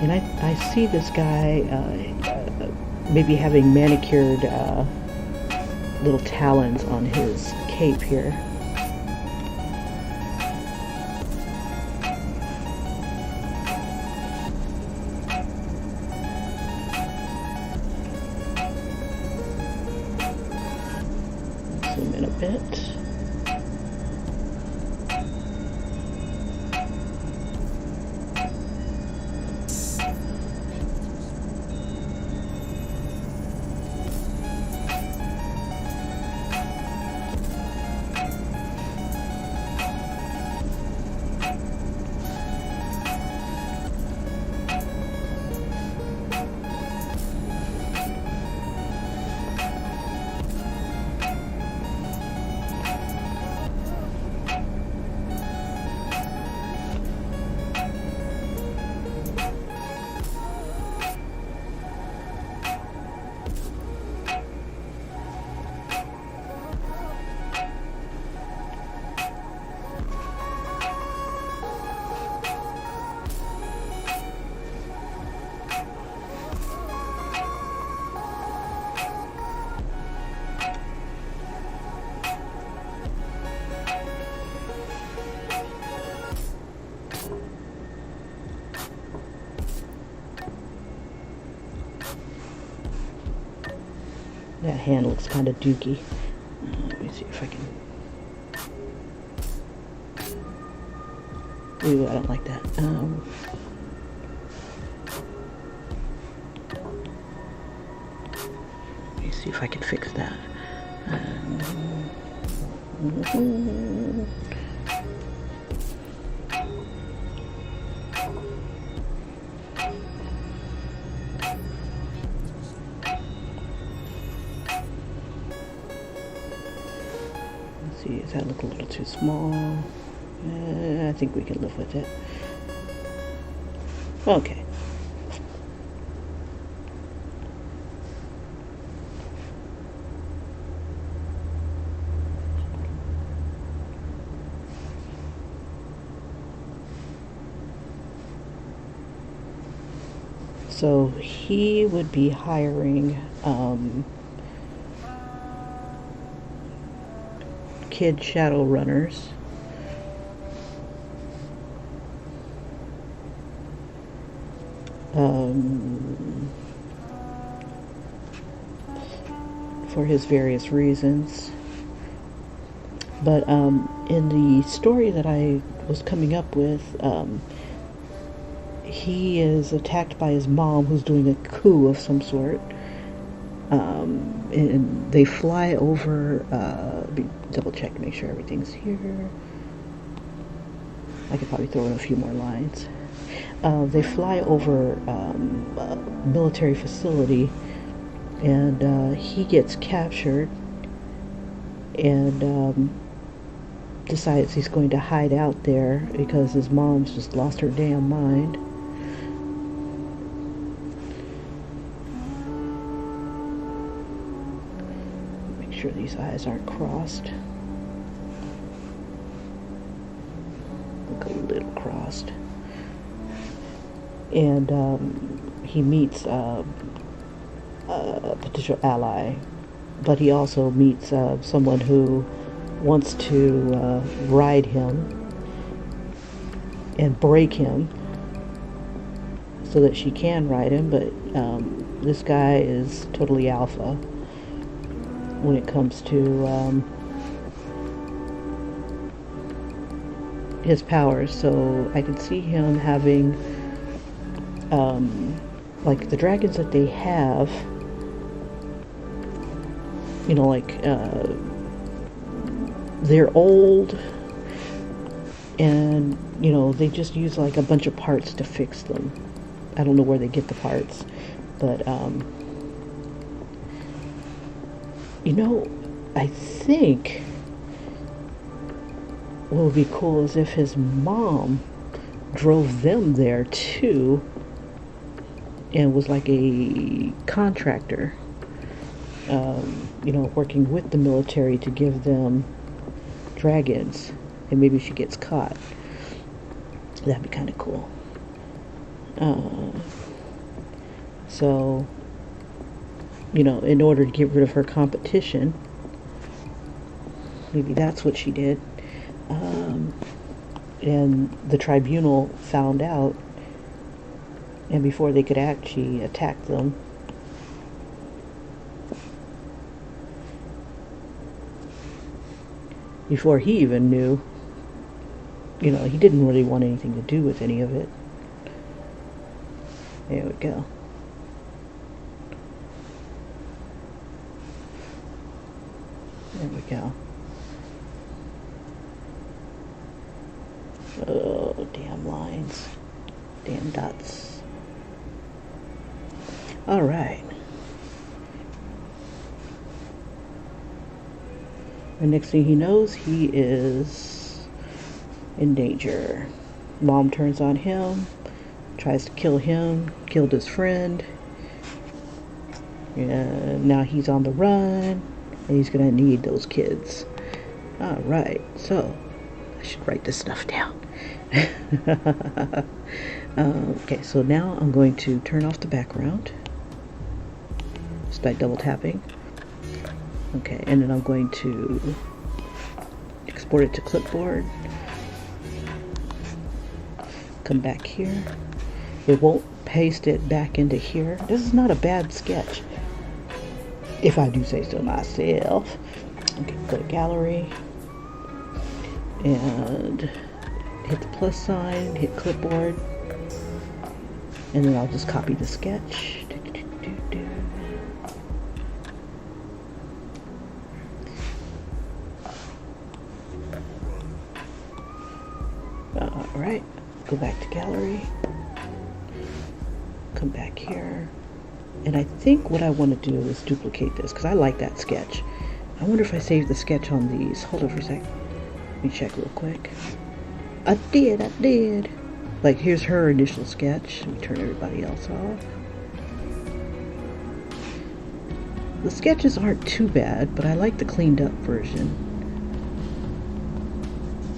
And I see this guy maybe having manicured little talons on his cape here. Zoom in a bit. That hand looks kind of dookie. Let me see if I can... Ooh, I don't like that. Let me see if I can fix that. See, does that look a little too small? I think we can live with it. Okay. So he would be hiring kid shadow runners for his various reasons. But in the story that I was coming up with, he is attacked by his mom, who's doing a coup of some sort. And they fly over, double check to make sure everything's here. I could probably throw in a few more lines. They fly over a military facility, and he gets captured and decides he's going to hide out there because his mom's just lost her damn mind. Sure these eyes aren't crossed. Look a little crossed. And he meets a potential ally, but he also meets someone who wants to ride him and break him so that she can ride him, but this guy is totally alpha when it comes to his powers. So I can see him having like the dragons that they have, you know, like they're old and, you know, they just use like a bunch of parts to fix them. I don't know where they get the parts, but you know, I think what would be cool is if his mom drove them there too and was like a contractor, you know, working with the military to give them dragons, and maybe she gets caught. That'd be kind of cool. So, you know, in order to get rid of her competition, maybe that's what she did. And the tribunal found out, and before they could act, she attacked them. Before he even knew, you know, he didn't really want anything to do with any of it. There we go. There we go. Oh, damn lines. Damn dots. Alright. The next thing he knows, he is in danger. Mom turns on him, tries to kill him, killed his friend. And now he's on the run, and he's gonna need those kids. Alright, so I should write this stuff down. Okay, so now I'm going to turn off the background just by double tapping. Okay, and then I'm going to export it to clipboard. Come back here. It won't paste it back into here. This is not a bad sketch, if I do say so myself. Okay, go to gallery and hit the plus sign, hit clipboard, and then I'll just copy the sketch. Alright, go back to gallery, come back here, and I think what I want to do is duplicate this because I like that sketch. I wonder if I saved the sketch on these. Hold on for a sec. Let me check real quick. I did. Like, here's her initial sketch. Let me turn everybody else off. The sketches aren't too bad, but I like the cleaned up version,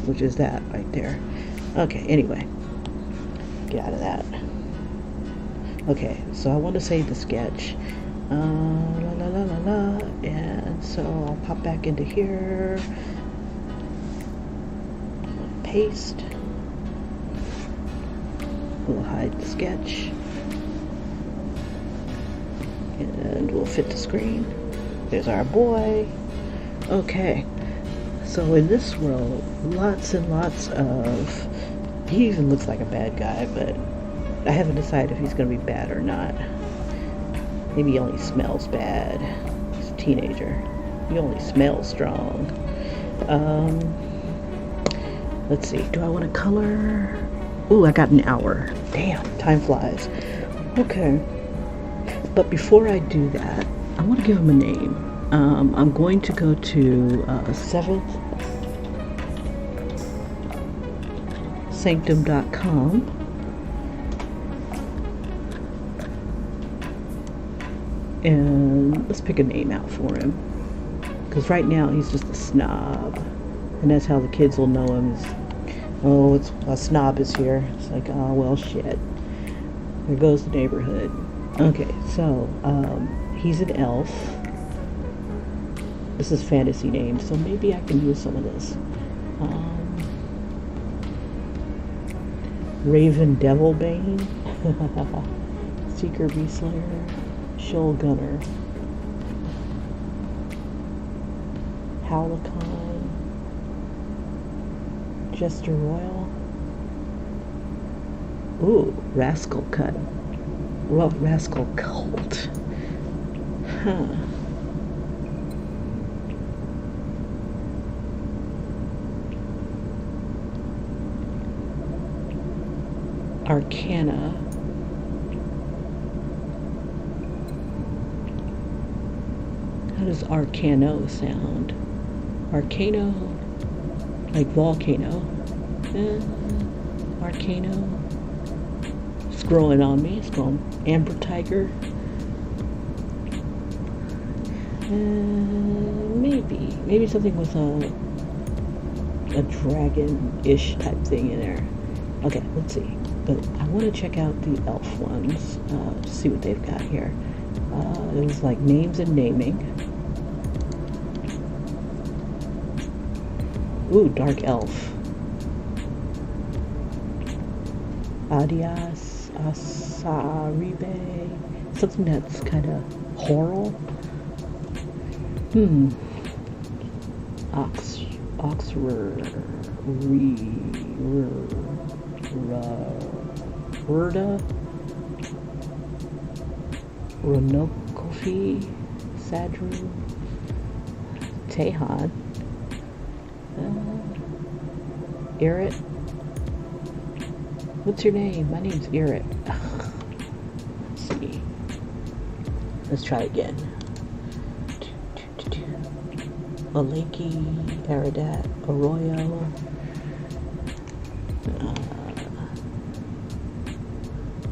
which is that right there. Okay, anyway, get out of that. Okay, so I want to save the sketch. And so I'll pop back into here. Paste. We'll hide the sketch. And we'll fit the screen. There's our boy. Okay. So in this world, lots and lots of... He even looks like a bad guy, but I haven't decided if he's going to be bad or not. Maybe he only smells bad. He's a teenager. He only smells strong. Let's see. Do I want to color? Ooh, I got an hour. Damn, time flies. Okay. But before I do that, I want to give him a name. I'm going to go to 7th sanctum.com, and let's pick a name out for him, because right now he's just a snob, and that's how the kids will know him, is Oh, it's a snob is here. It's like, oh well, shit. There goes the neighborhood. Okay, so he's an elf. This is fantasy name, so maybe I can use some of this. Raven Devilbane, Seeker Beastslayer, Shoal Gunner, Howlicon, Jester Royal. Ooh, Rascal Cut. Well, Rascal Cult. Huh. Arcana. How does Arcano sound? Arcano, like volcano. Arcano. It's growing on me. It's growing. Amber Tiger. Maybe something with a dragon-ish type thing in there. Okay, let's see. But I want to check out the elf ones, see what they've got here. It was like names and naming. Ooh, dark elf. Adias Asaribe. Something that's kind of horror. Rurda, Ronokofi, Sadru, Tehan, Irit. What's your name? My name's Irit. Let's see. Let's try again. Alinki, Aradat, Arroyo,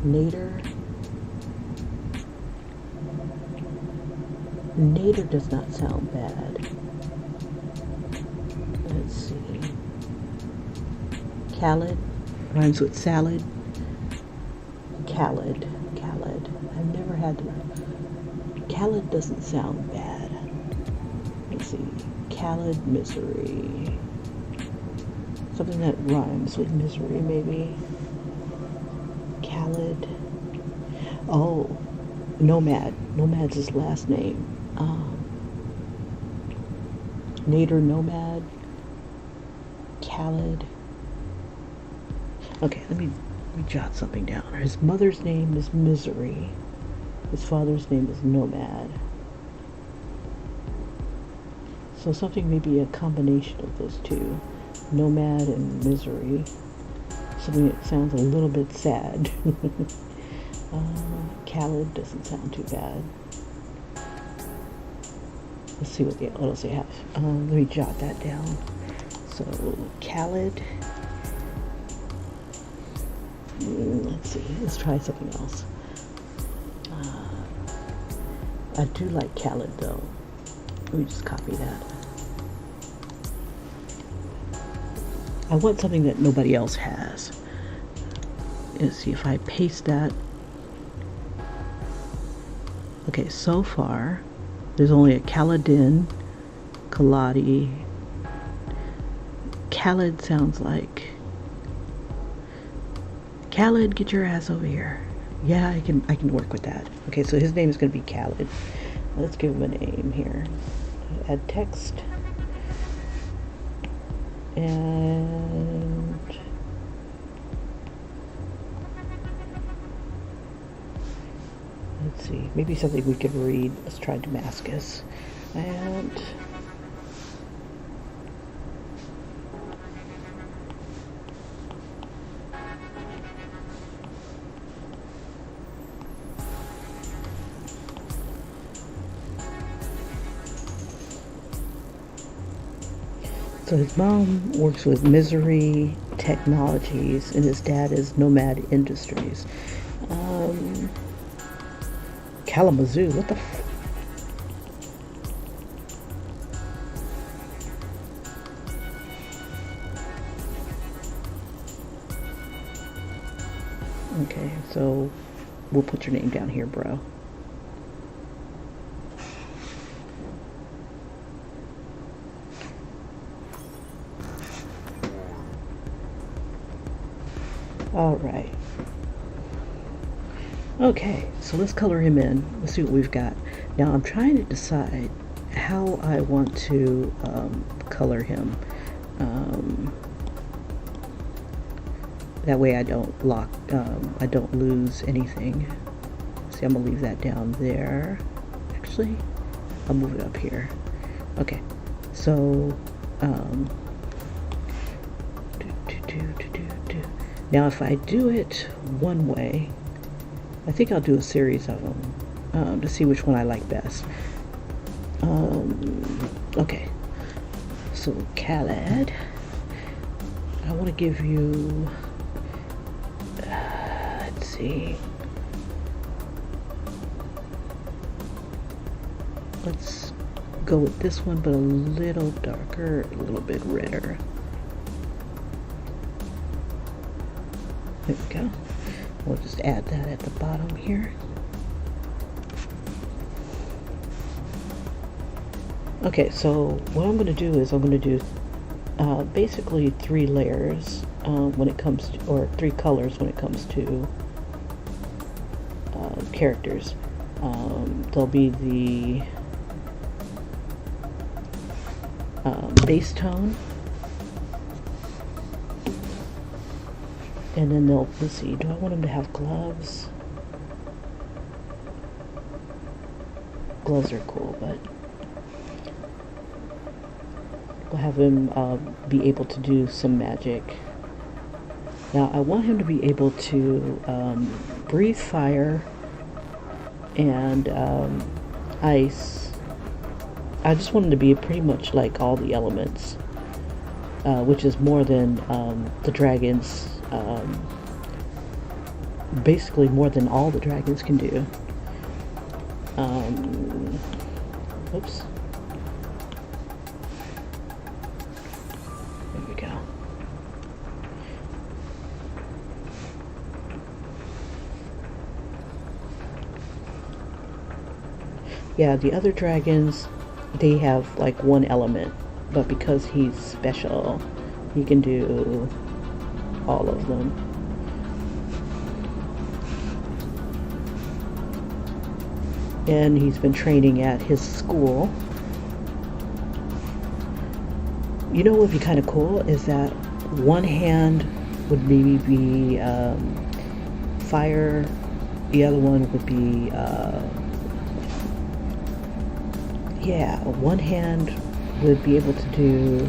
Nader. Nader does not sound bad. Let's see. Khaled rhymes with salad. Khaled. I've never had to. Khaled doesn't sound bad. Let's see. Khaled misery. Something that rhymes with misery, maybe. Khaled. Oh, Nomad. Nomad's his last name. Nader Nomad. Khaled. Okay, let me jot something down. His mother's name is Misery. His father's name is Nomad. So something maybe a combination of those two. Nomad and Misery. Something that sounds a little bit sad. Khaled doesn't sound too bad. Let's see what else they have. Let me jot that down. So Khaled. Let's see. Let's try something else. I do like Khaled though. Let me just copy that. I want something that nobody else has. Let's see if I paste that. Okay, so far there's only a Khaledin, Khaladi. Khaled sounds like Khaled, get your ass over here. Yeah, I can work with that. Okay, so his name is going to be Khaled. Let's give him a name here. Add text. And let's see, maybe something we could read. Let's try Damascus. And so his mom works with Misery Technologies and his dad is Nomad Industries. Kalamazoo, what the Okay, so we'll put your name down here, bro. All right. Okay, so let's color him in. Let's see what we've got. Now I'm trying to decide how I want to color him. That way I don't I don't lose anything. See, I'm gonna leave that down there. Actually, I'll move it up here. Okay, so now if I do it one way, I think I'll do a series of them to see which one I like best. Okay, so Khaled, I want to give you, let's see, let's go with this one, but a little darker, a little bit redder. There we go. We'll just add that at the bottom here. Okay, so what I'm going to do is I'm going to do basically 3 layers when it comes to, or 3 colors when it comes to characters. There'll be the base tone, and then let's see, do I want him to have gloves? Gloves are cool, but we'll have him be able to do some magic. Now I want him to be able to breathe fire and ice. I just want him to be pretty much like all the elements, which is more than the dragons, basically more than all the dragons can do. Oops. There we go. Yeah, the other dragons, they have like one element, but because he's special, he can do all of them. And he's been training at his school. You know what would be kind of cool is that one hand would maybe be fire, the other one would be yeah, one hand would be able to do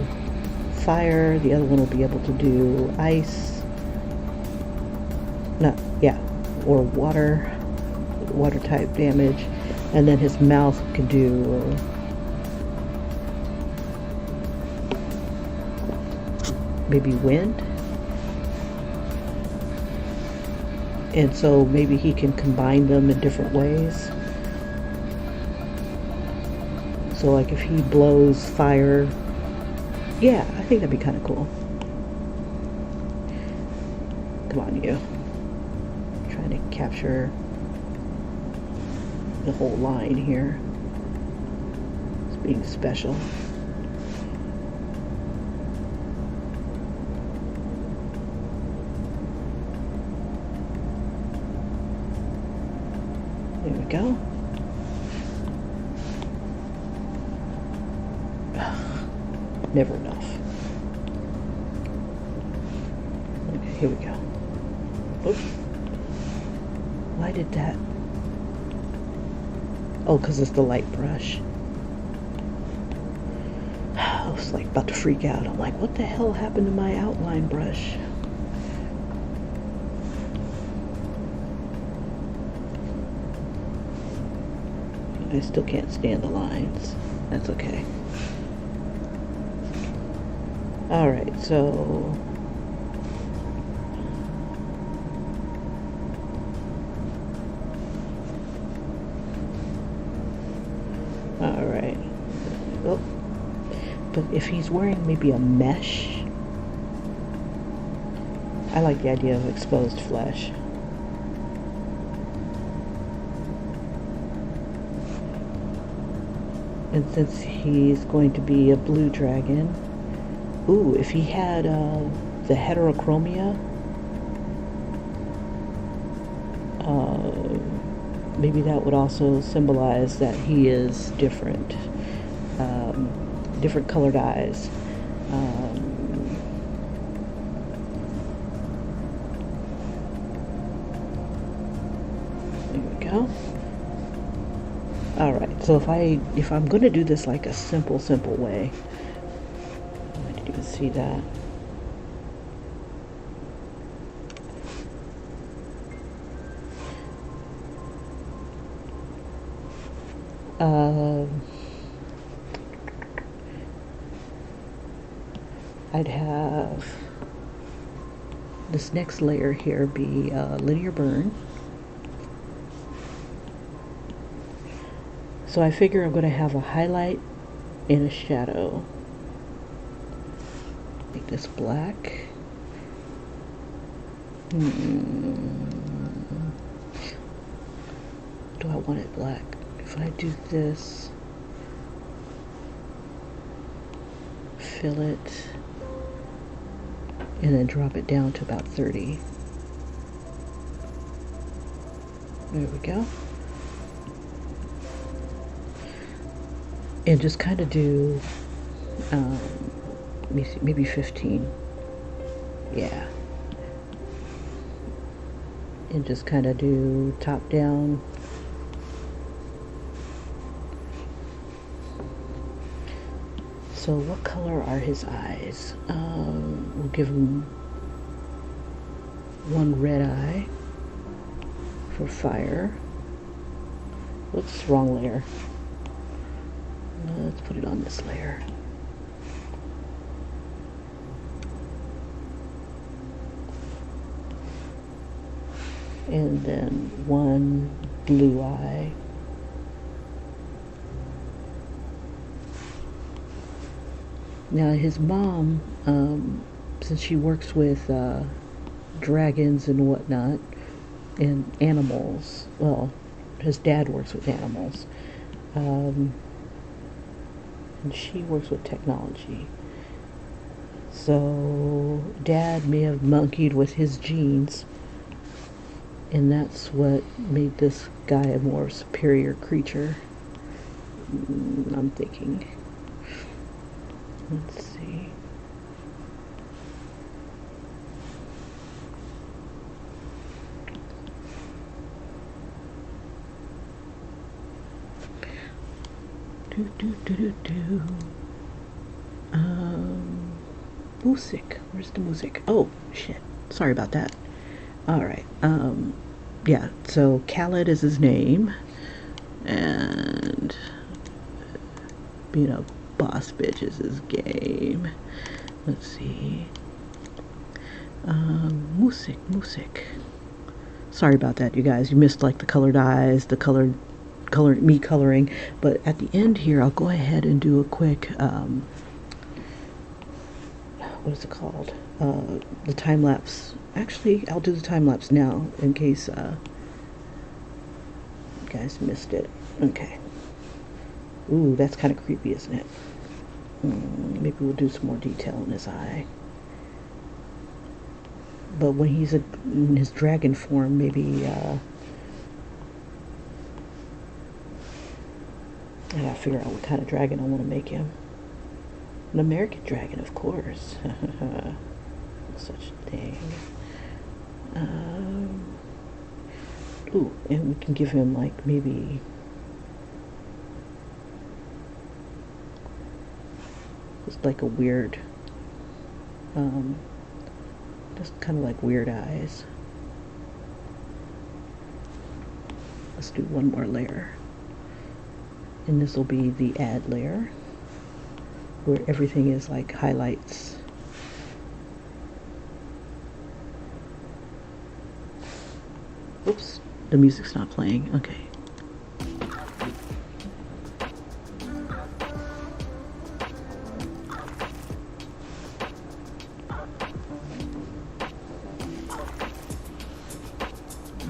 fire, the other one will be able to do ice, or water type damage, and then his mouth could do maybe wind, and so maybe he can combine them in different ways. So like if he blows fire, yeah, I think that'd be kind of cool. Come on, you. I'm trying to capture the whole line here. It's being special. There we go. Never enough. Okay, here we go. Oops. Why did that? Oh, because it's the light brush. I was like about to freak out. I'm like, what the hell happened to my outline brush? I still can't stand the lines. That's okay. Alright, so alright. Oh. But if he's wearing maybe a mesh, I like the idea of exposed flesh. And since he's going to be a blue dragon, ooh, if he had the heterochromia, maybe that would also symbolize that he is different, different colored eyes. There we go. All right. So if I'm going to do this like a simple way, I didn't even see that. I'd have this next layer here be linear burn. So I figure I'm going to have a highlight and a shadow. Make this black. Do I want it black? If I do this, fill it, and then drop it down to about 30. There we go. And just kind of do maybe 15. Yeah. And just kind of do top down. So what color are his eyes? We'll give him one red eye for fire. Whoops, wrong layer. Let's put it on this layer. And then one blue eye. Now his mom, since she works with dragons and whatnot, and animals, well, his dad works with animals, and she works with technology. So dad may have monkeyed with his genes, and that's what made this guy a more superior creature. I'm thinking. Let's see. Music. Where's the music? Oh, shit. Sorry about that. Alright. Yeah, so Khaled is his name. And being a boss bitch is his game. Let's see. Music. Sorry about that, you guys. You missed like the colored eyes, the me coloring. But at the end here, I'll go ahead and do a quick, what is it called? The time lapse. Actually, I'll do the time lapse now in case you guys missed it. Okay. Ooh, that's kind of creepy, isn't it? Maybe we'll do some more detail in his eye. But when he's in his dragon form, maybe I gotta figure out what kind of dragon I want to make him. An American dragon, of course. Such a thing. Ooh, and we can give him like maybe just like a weird, just kind of like weird eyes. Let's do one more layer. And this will be the add layer, where everything is like highlights. Oops, the music's not playing. Okay.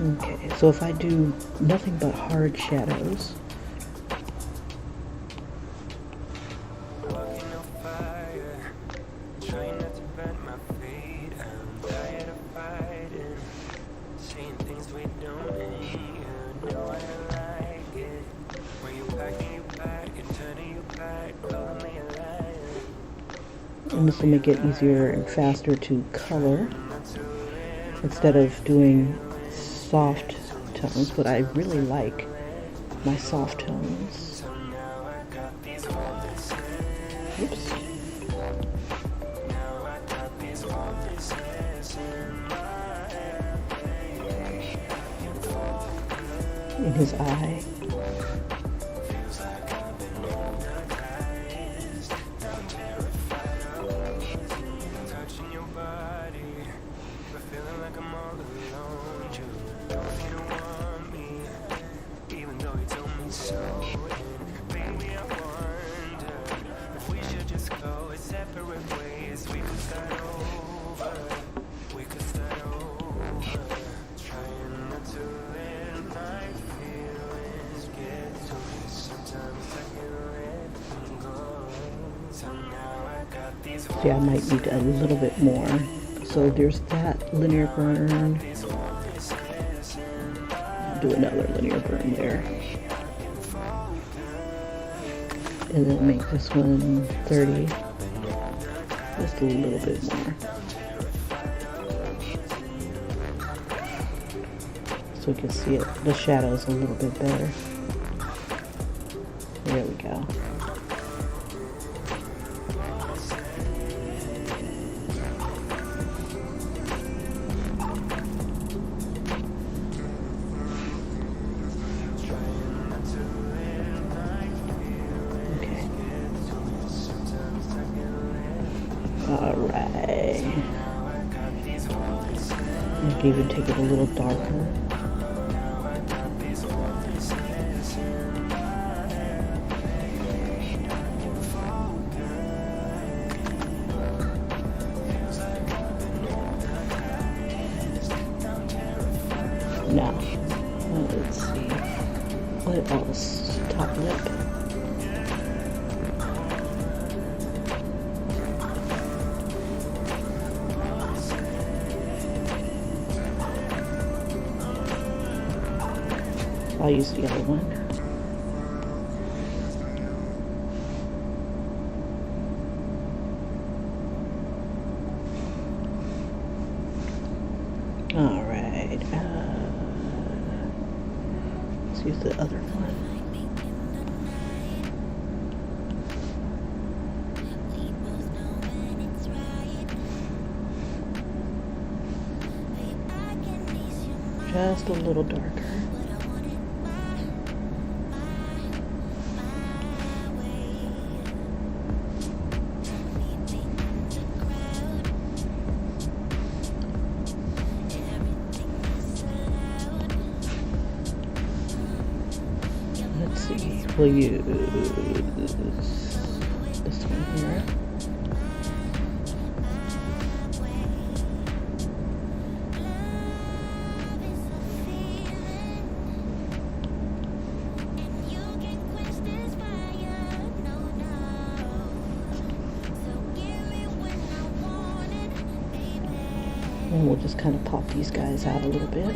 Okay, so if I do nothing but hard shadows, And this will make it easier and faster to color instead of doing soft tones, but I really like my soft tones. Oops. In his eye. See, I might need a little bit more. So there's that linear burn. Do another linear burn there. And then make this one 30. Just a little bit more. So we can see it, the shadows a little bit better. There we go. Alright. I can even take it a little darker. Now, let's see. What else? Top lip. I'll use the other one. All right. Let's use the other one. Just a little darker. We'll use this one here. And we'll just kind of pop these guys out a little bit.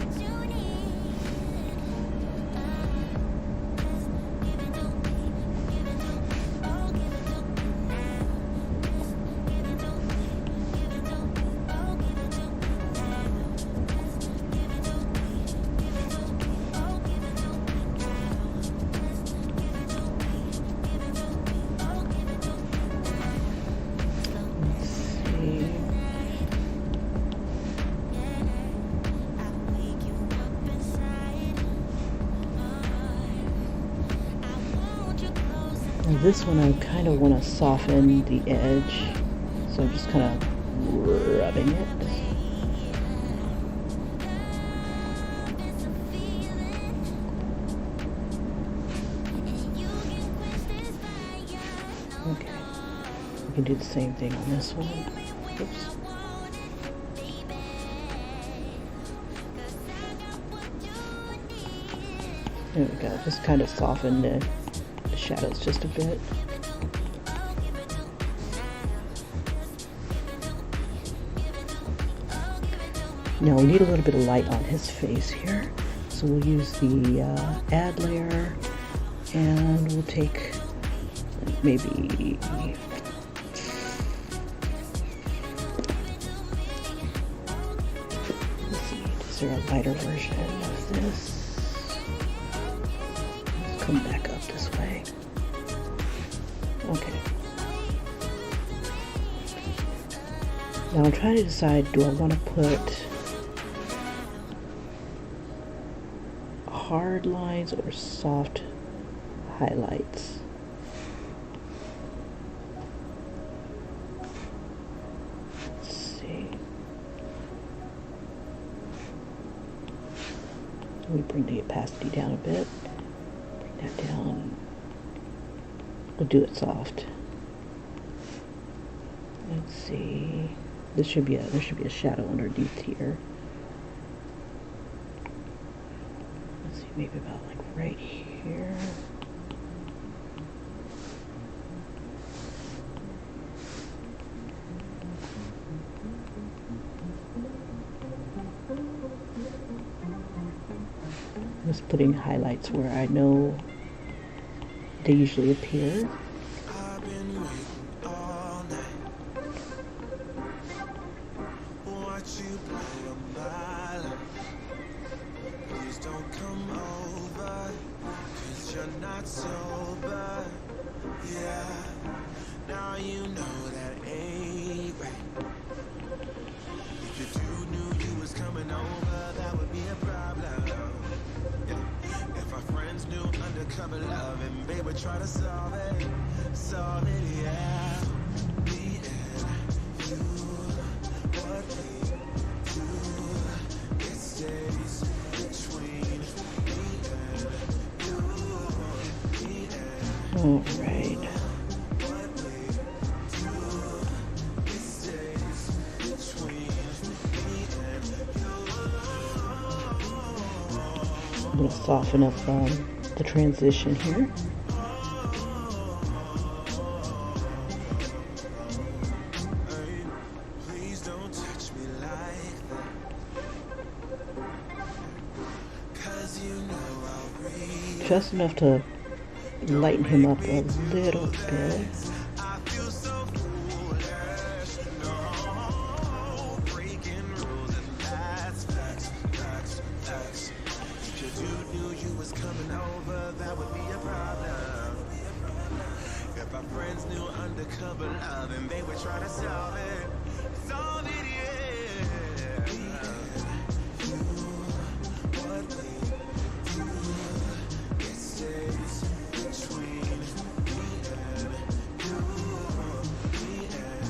This one I kind of want to soften the edge, so I'm just kind of rubbing it. Okay, we can do the same thing on this one. Oops. There we go, just kind of soften the shadows just a bit. Now we need a little bit of light on his face here, so we'll use the add layer, and we'll take maybe is there a lighter version of this? Let's come back up this way. Okay. Now I'm trying to decide, do I want to put hard lines or soft highlights? Let's see. Let me bring the opacity down a bit. Bring that down. We'll do it soft. Let's see. There should be a shadow underneath here. Let's see, maybe about like right here. Just putting highlights where I know they usually appear. All right. I'm going to soften up the transition here. Just enough to lighten him up a little bit.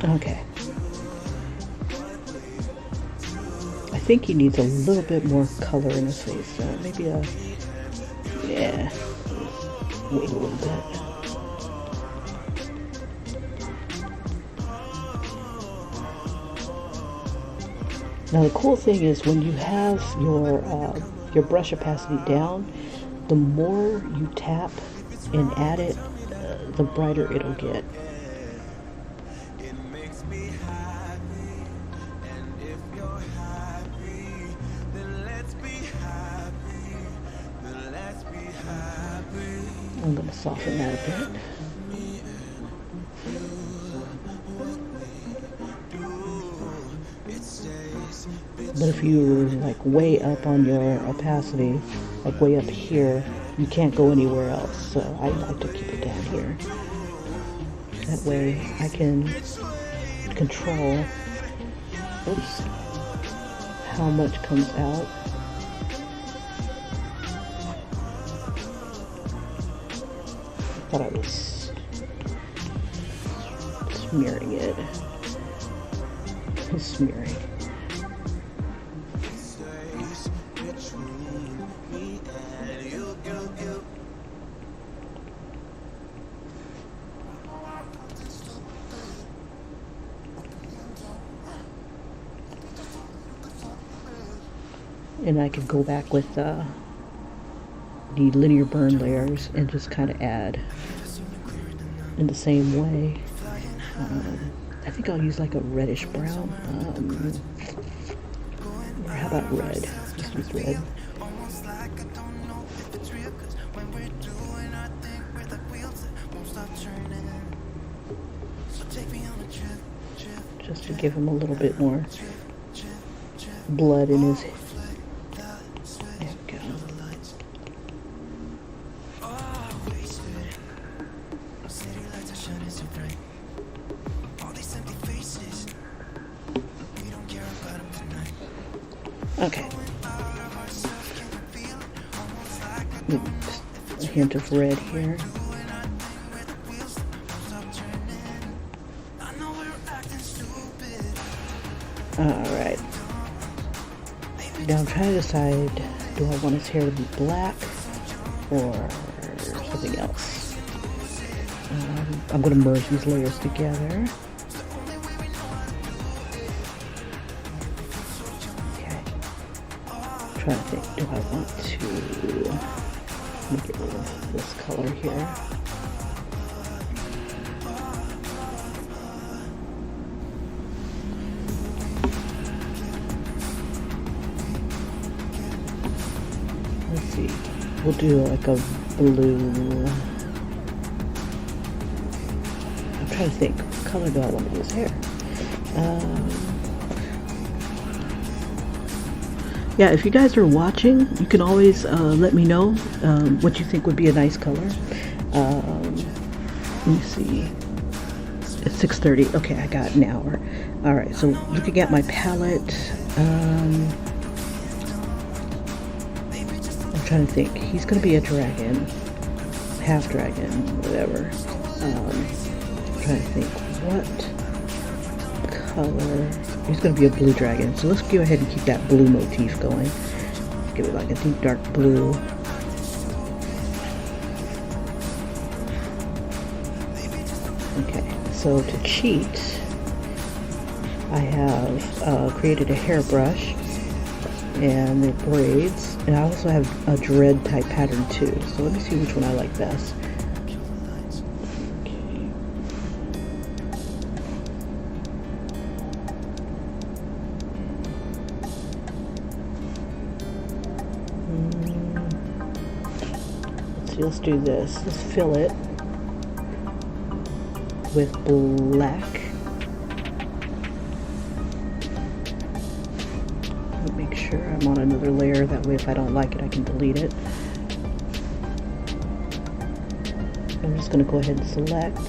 Okay. I think he needs a little bit more color in his face. Maybe yeah, wait a little bit. Now the cool thing is when you have your brush opacity down, the more you tap and add it, the brighter it'll get. I'm going to soften that a bit. But if you're like way up on your opacity, like way up here, you can't go anywhere else. So I like to keep it down here. That way I can control, oops, how much comes out. I thought I was smearing it. Smearing. And I could go back with the linear burn layers and just kind of add in the same way. I think I'll use like a reddish brown. Or how about red? Just use red. Just to give him a little bit more blood in his Okay. Just a hint of red here. Alright. Now I'm trying to decide, do I want his hair to be black or something else? I'm going to merge these layers together. Okay. I'm trying to think, do I want to make it with this color here? Let's see, we'll do like a blue. I'm trying to think, what color do I want to do his hair? Yeah, if you guys are watching, you can always let me know what you think would be a nice color. Let me see. It's 6:30. Okay, I got an hour. All right, so looking at my palette, I'm trying to think. He's going to be a dragon, half dragon, whatever. I'm trying to think what color. He's going to be a blue dragon, so let's go ahead and keep that blue motif going. Give it like a deep dark blue. Okay, so to cheat, I have created a hairbrush and the braids, and I also have a dread type pattern too, so let me see which one I like best. Let's do this. Let's fill it with black. Make sure I'm on another layer, that way if I don't like it I can delete it. I'm just going to go ahead and select.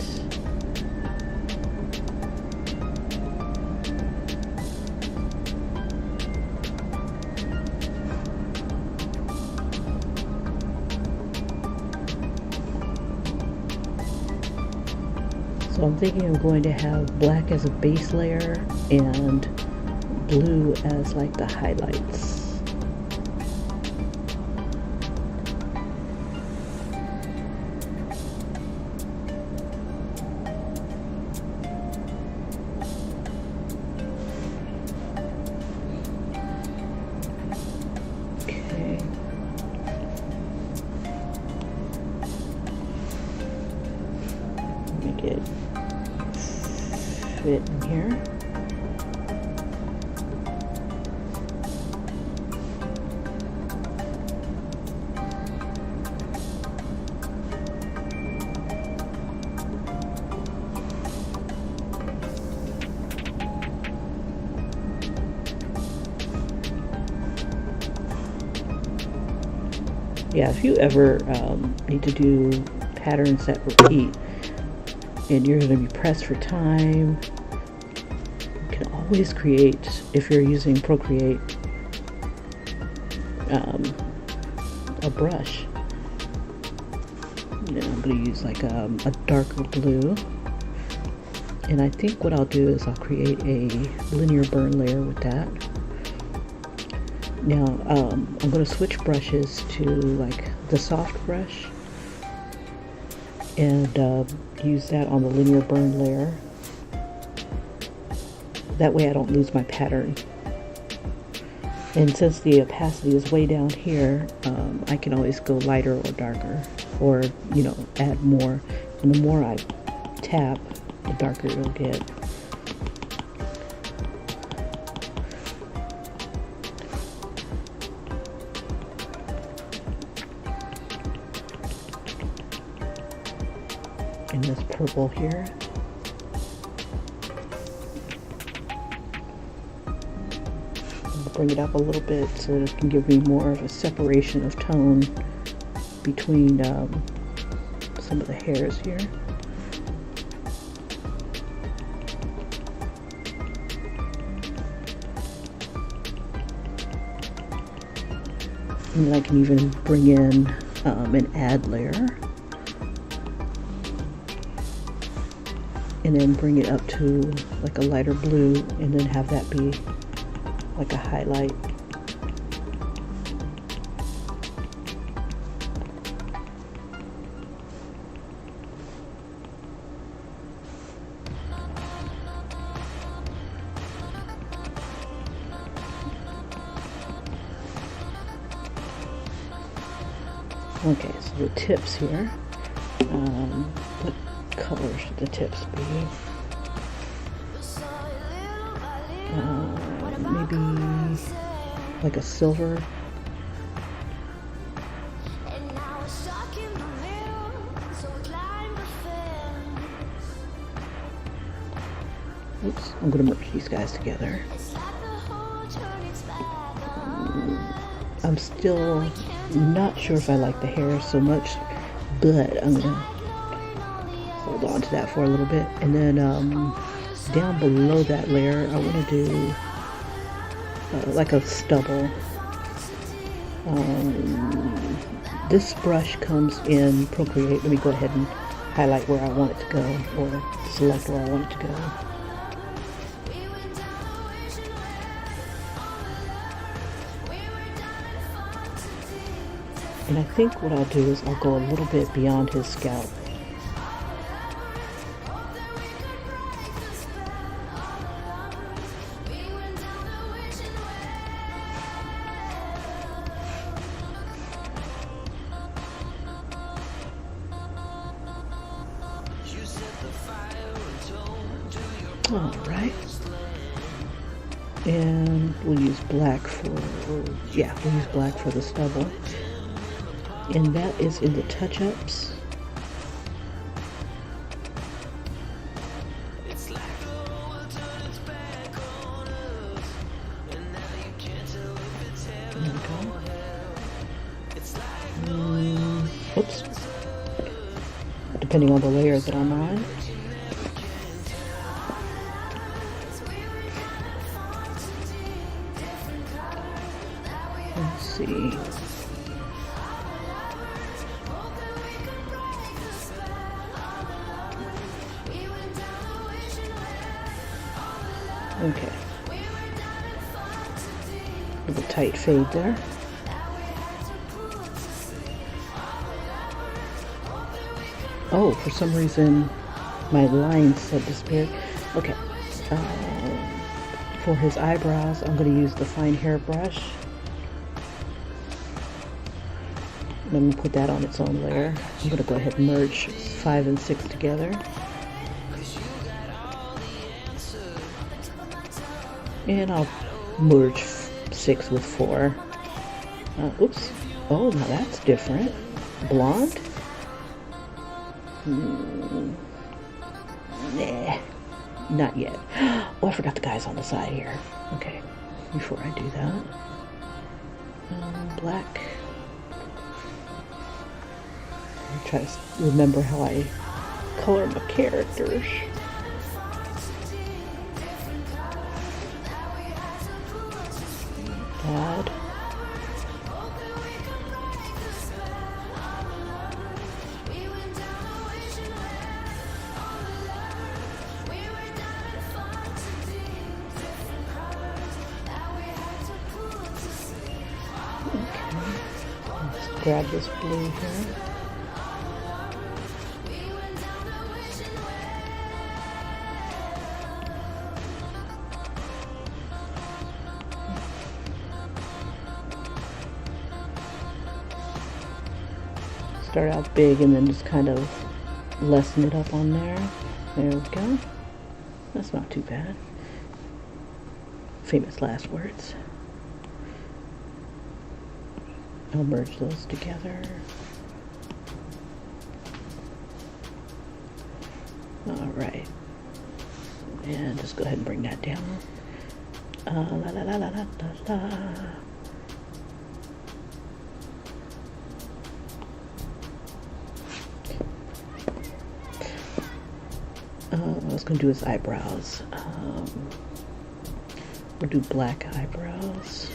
So I'm thinking I'm going to have black as a base layer and blue as like the highlights. Okay. Make it fit in here. Yeah, if you ever need to do patterns that repeat and you're going to be pressed for time, you can always create, if you're using Procreate, a brush. And I'm going to use like a darker blue, and I think what I'll do is I'll create a linear burn layer with that. Now I'm going to switch brushes to like the soft brush and use that on the linear burn layer. That way I don't lose my pattern. And since the opacity is way down here, I can always go lighter or darker, or you know, add more. And the more I tap, the darker it'll get. In this purple here. I'll bring it up a little bit so that it can give me more of a separation of tone between some of the hairs here. And I can even bring in an add layer. And then bring it up to like a lighter blue, and then have that be like a highlight. Okay, so the tips here, what color should the tips be? Maybe like a silver. Oops, I'm going to merge these guys together. I'm still not sure if I like the hair so much, but I'm going to hold on to that for a little bit. And then down below that layer, I want to do like a stubble. This brush comes in Procreate. Let me go ahead and highlight where I want it to go, or select where I want it to go. And I think what I'll do is I'll go a little bit beyond his scalp. All right. And we'll use black for, we'll use black for the stubble. And that is in the touch-ups. There we go. Oops. Depending on the layer that I'm on. Let's see. Okay. With a tight fade there. Oh, for some reason my lines had disappeared. Okay. For his eyebrows, I'm going to use the fine hair brush. And I'm going to put that on its own layer. I'm going to go ahead and merge 5 and 6 together. And I'll merge 6 with 4. Oops. Oh, now that's different. Blonde? Nah. Not yet. Oh, I forgot the guys on the side here. Okay. Before I do that. Black. I'll try to remember how I color my characters. Add. Let's grab this blue here. Start out big and then just kind of lessen it up on there. There we go. That's not too bad. Famous last words. I'll merge those together. All right. And just go ahead and bring that down. La la la la la la la. I was going to do his eyebrows. We'll do black eyebrows.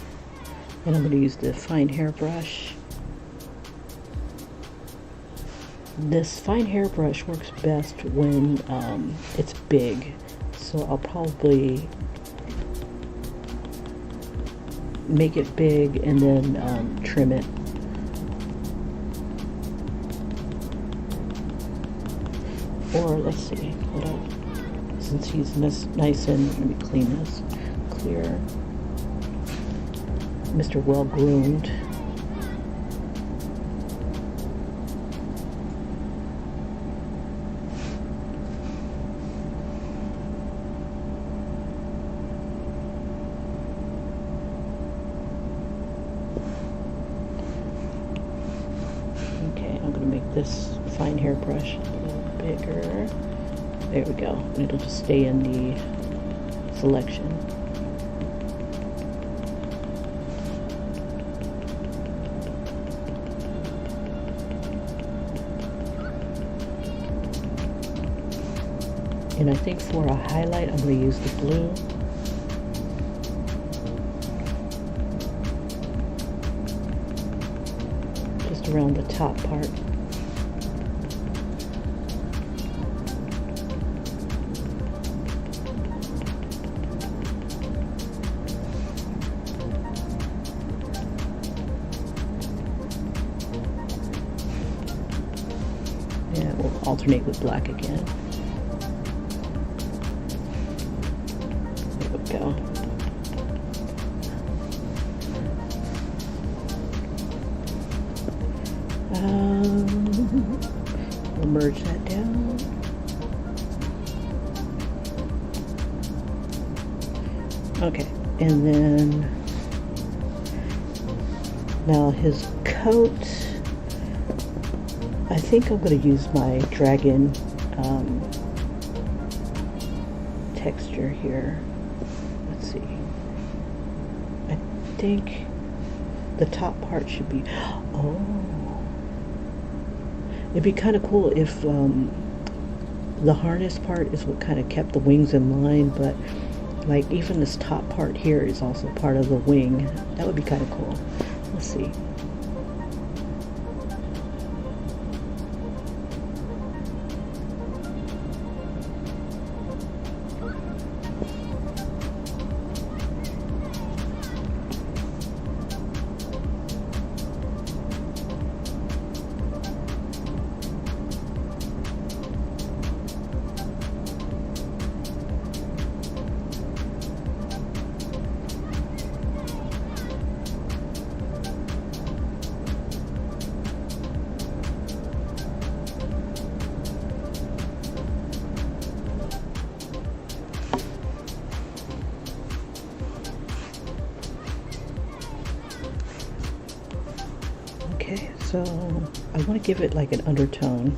And I'm going to use the fine hairbrush. This fine hairbrush works best when it's big, so I'll probably make it big and then trim it. Or let's see, what else? Since he's nice and, let me clean this, clear, Mr. Well-Groomed. Okay, I'm going to make this fine hairbrush a little bigger. There we go. And it'll just stay in the selection. And I think for a highlight, I'm going to use the blue. Just around the top part. And we'll alternate with black again. Go. We'll merge that down. Okay, and then now his coat, I think I'm going to use my dragon texture here. Let's see. I think the top part should be, oh, it'd be kind of cool if the harness part is what kind of kept the wings in line, but like even this top part here is also part of the wing. That would be kind of cool. Let's see. Okay, so I want to give it like an undertone.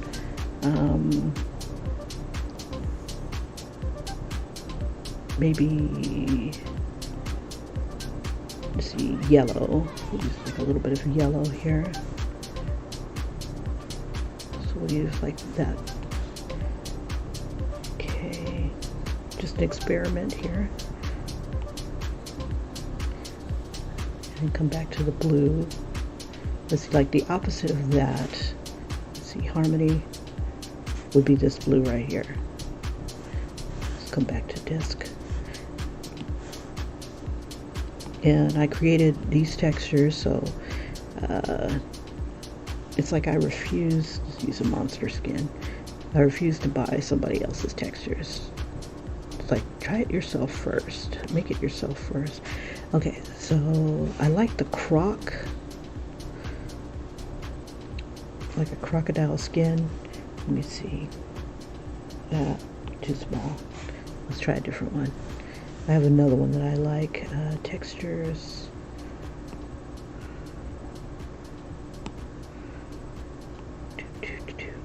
Maybe, let's see, yellow. We'll use like a little bit of yellow here. So we'll use like that. Okay, just an experiment here. And come back to the blue. Let's see, like the opposite of that. Let's see, harmony would be this blue right here. Let's come back to disk. And I created these textures, so it's like I refuse to use a monster skin. I refuse to buy somebody else's textures. It's like, try it yourself first. Make it yourself first. Okay, so I like the croc. Like a crocodile skin. Let me see. Too small. Let's try a different one. I have another one that I like. Textures.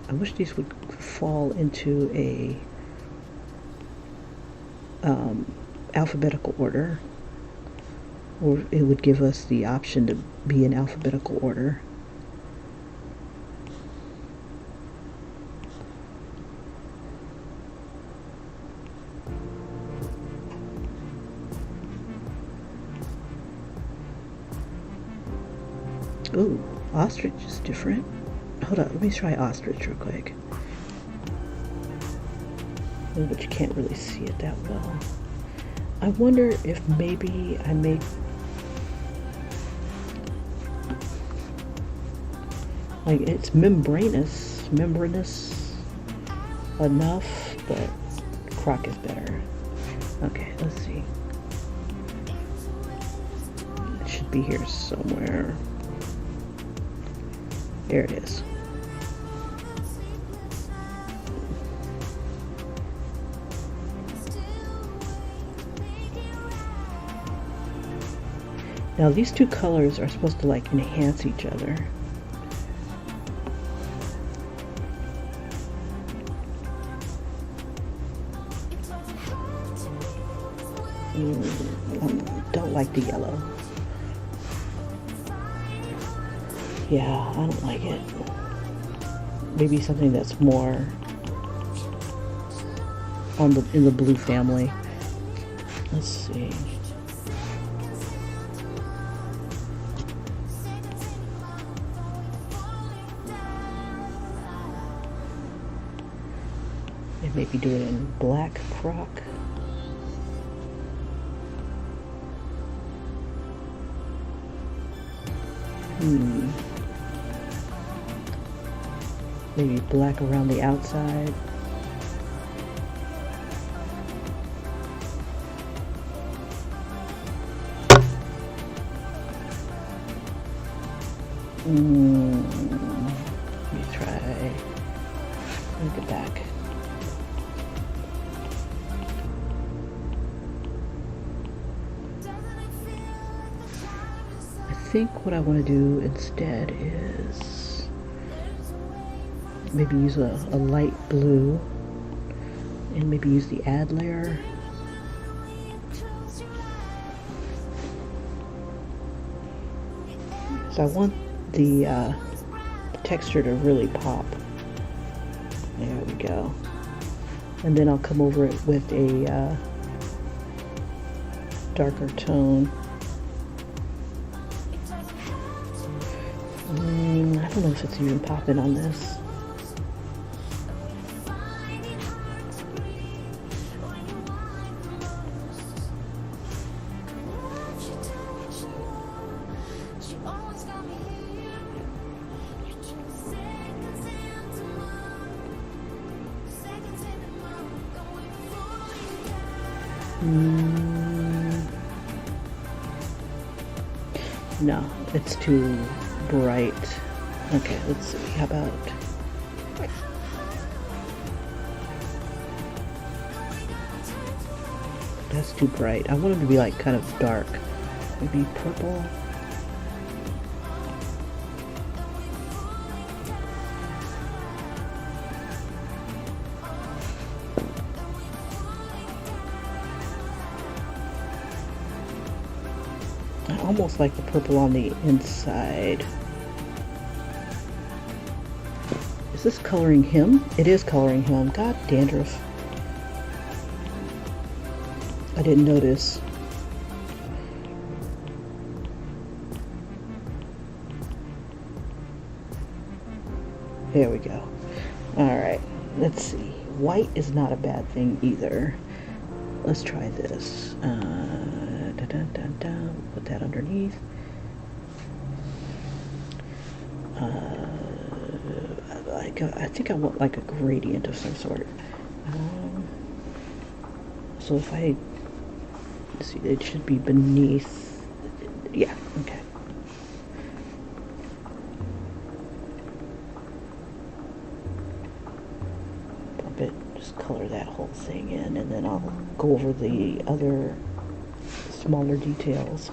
I wish these would fall into a alphabetical order, or it would give us the option to be in alphabetical order. Ooh, ostrich is different. Hold on, let me try ostrich real quick. But you can't really see it that well. I wonder if maybe I make like it's membranous enough, but croc is better. Okay, let's see. It should be here somewhere. There it is. Now these two colors are supposed to like enhance each other. Don't like the yellow. Yeah, I don't like it. Maybe something that's more in the blue family. Let's see. And maybe do it in black croc. Maybe black around the outside. Let me try. Look at back. I think what I want to do instead is maybe use a light blue and maybe use the add layer. So I want the texture to really pop. There we go. And then I'll come over it with a darker tone. I don't know if it's even popping on this. No, it's too bright. Okay, let's see. How about that's too bright. I want them to be like kind of dark. Maybe purple. I almost like the purple on the inside. Is this coloring him? It is coloring him. God, dandruff. I didn't notice. There we go. Alright, let's see. White is not a bad thing either. Let's try this. Put that underneath. I think I want like a gradient of some sort. So if I see, it should be beneath. Yeah. Okay. Pop it. Just color that whole thing in, and then I'll go over the other smaller details.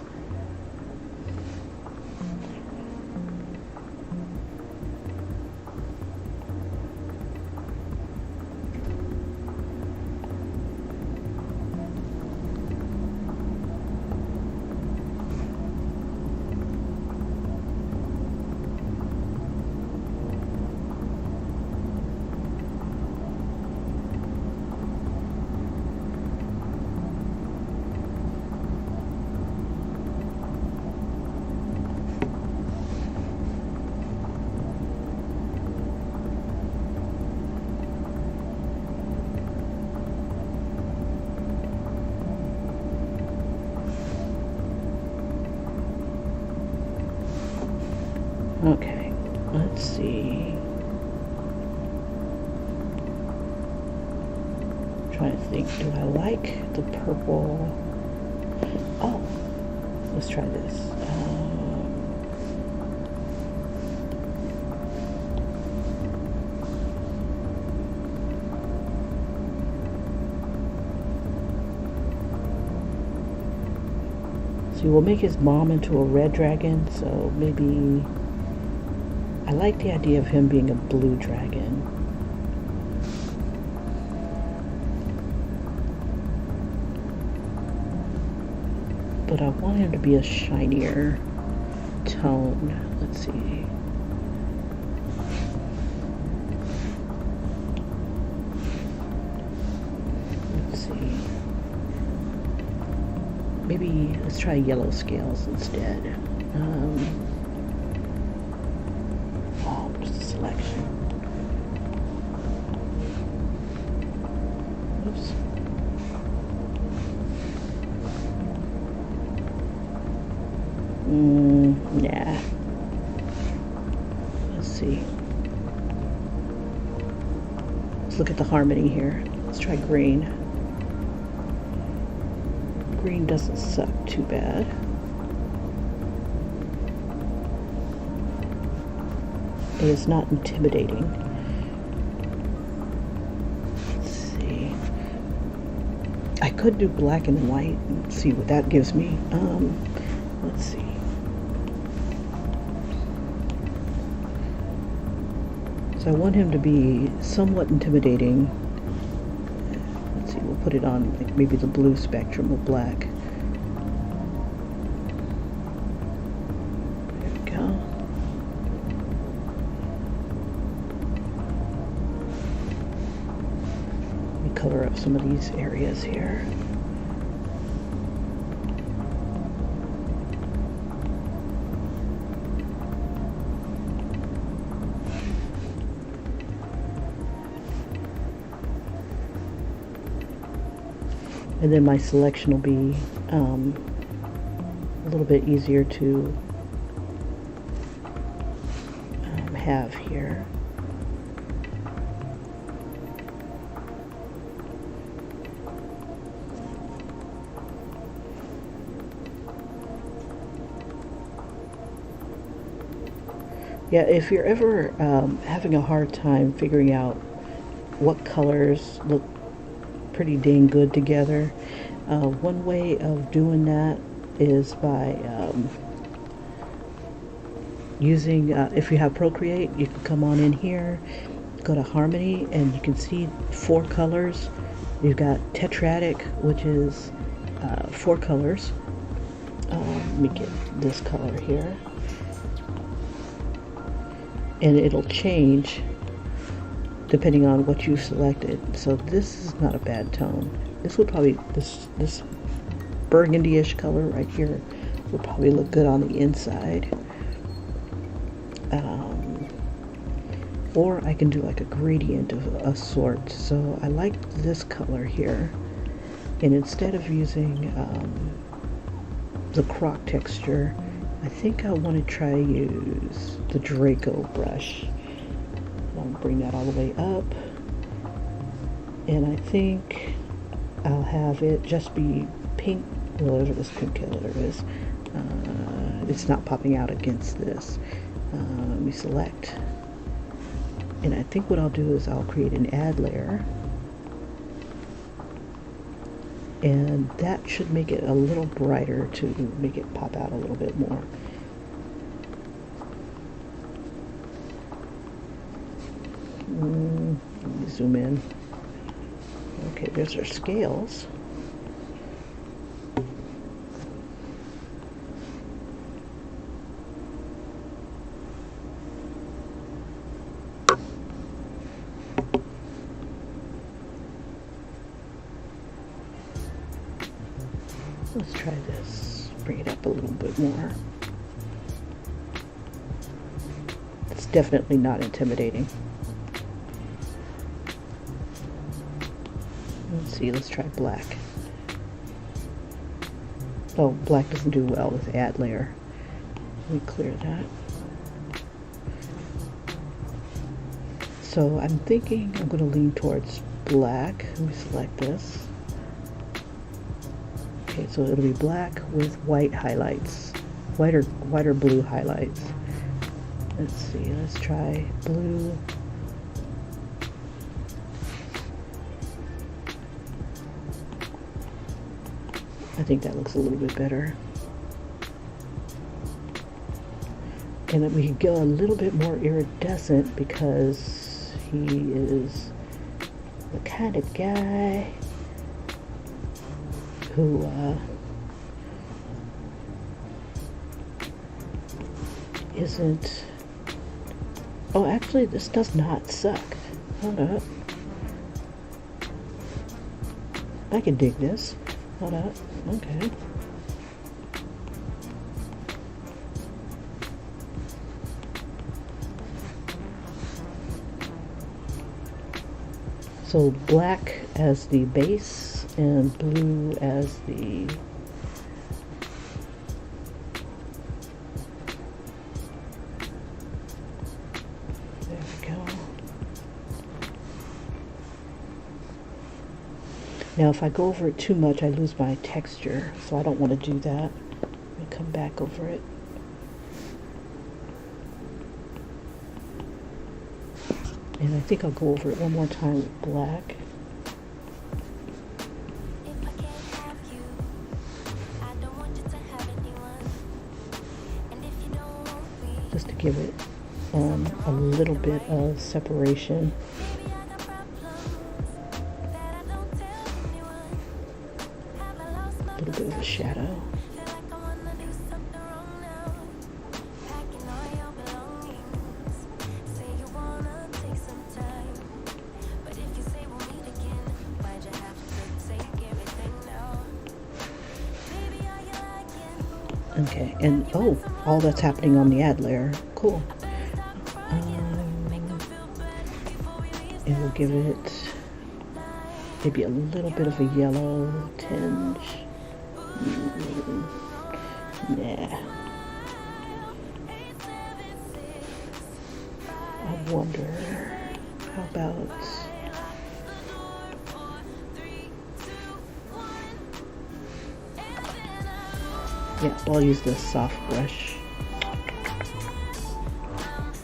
Okay, let's see. I'm trying to think, do I like the purple? Oh, let's try this. See, we'll make his mom into a red dragon, so maybe I like the idea of him being a blue dragon. But I want him to be a shinier tone. Let's see. Let's see. Maybe let's try yellow scales instead. Oh, just a selection. Oops. Nah. Let's see. Let's look at the harmony here. Let's try green. Green doesn't suck too bad. But it's not intimidating. Let's see. I could do black and white and see what that gives me. Let's see. So I want him to be somewhat intimidating. Let's see, we'll put it on like maybe the blue spectrum of black. There we go. Let me color up some of these areas here. And then my selection will be a little bit easier to have here. Yeah, if you're ever having a hard time figuring out what colors look pretty dang good together, one way of doing that is by using, if you have Procreate, you can come on in here, go to Harmony, and you can see 4 colors. You've got Tetradic, which is 4 colors. Let me get this color here. And it'll change depending on what you selected. So this is not a bad tone. This would probably, this burgundy-ish color right here would probably look good on the inside. Or I can do like a gradient of a sort. So I like this color here. And instead of using the croc texture, I think I want to try to use the Draco brush. I'll bring that all the way up, and I think I'll have it just be pink. Well, there's this pink color. There it is. It's not popping out against this. Let me select, and I think what I'll do is I'll create an add layer, and that should make it a little brighter to make it pop out a little bit more. Let me zoom in. Okay, there's our scales. Let's try this. Bring it up a little bit more. It's definitely not intimidating. Let's see, let's try black. Oh, black doesn't do well with add layer. Let me clear that. So I'm thinking I'm going to lean towards black. Let me select this. Okay, so it'll be black with white highlights, white or blue highlights. Let's see, let's try blue. I think that looks a little bit better. And then we can go a little bit more iridescent because he is the kind of guy who isn't. Oh, actually, this does not suck. Hold up. I can dig this. Hold up. Okay. So black as the base and blue as the there we go. Now if I go over it too much, I lose my texture, so I don't want to do that. Let me come back over it. And I think I'll go over it one more time with black. Just to give it a little bit of separation. A little bit of a shadow. Okay, and oh, all that's happening on the add layer. Cool. And we'll give it maybe a little bit of a yellow tinge. Nah. I wonder, how about... Yeah, I'll use this soft brush.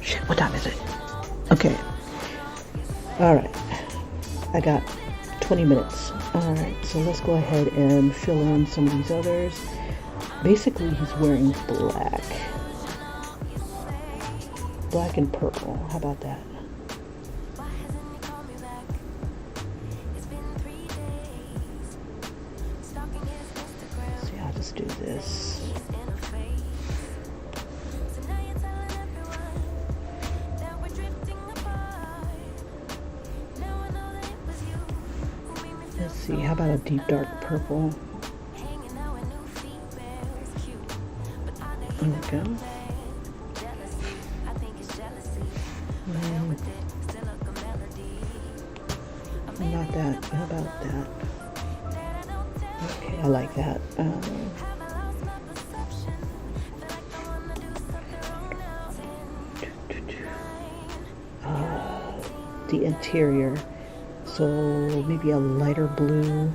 Shit, what time is it? Okay. Alright. I got 20 minutes. Alright, so let's go ahead and fill in some of these others. Basically, he's wearing black. Black and purple. How about that? Do this. Let's see, how about a deep dark purple? There we go. Not that. How about that? Okay, I like that. The interior, so maybe a lighter blue,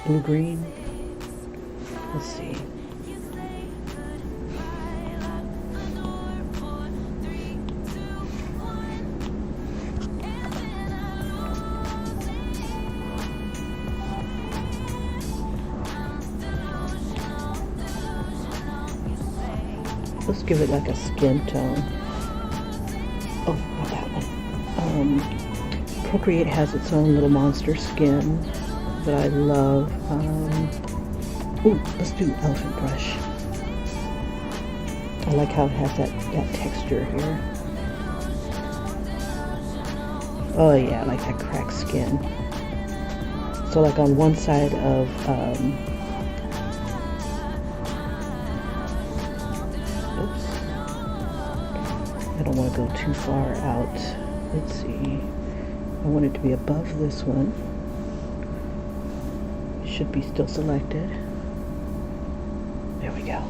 blue-green. Let's see. Let's give it like a skin tone. Oh, not that one. Procreate has its own little monster skin that I love. Ooh, let's do elephant brush. I like how it has that texture here. Oh yeah, I like that cracked skin. So like on one side of I don't want to go too far out. Let's see. I want it to be above this one. Should be still selected. There we go.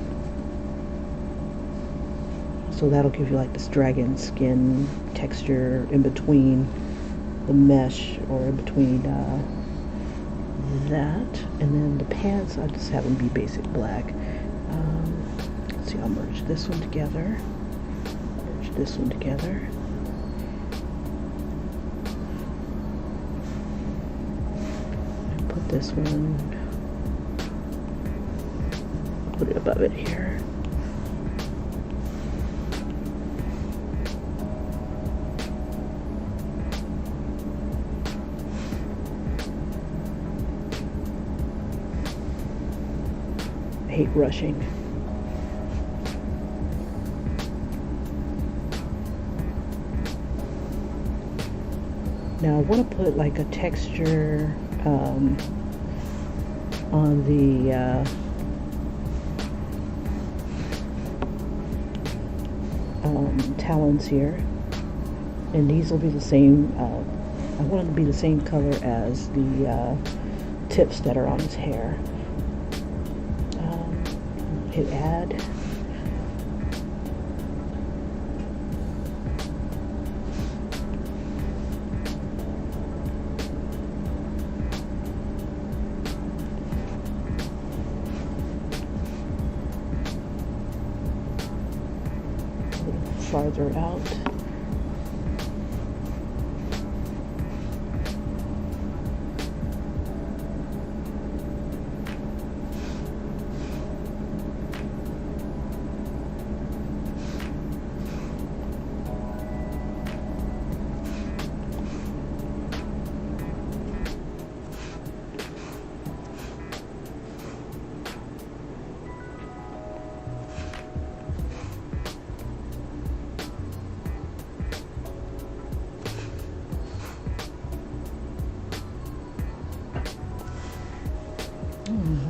So that'll give you like this dragon skin texture in between the mesh, or in between that. And then the pants, I just have them be basic black. Let's see, I'll merge this one together, merge this one together. And put this one, put it above it here. I hate rushing. Now I want to put like a texture on the talons here, and these will be the same. I want them to be the same color as the tips that are on his hair. Hit add. Farther out.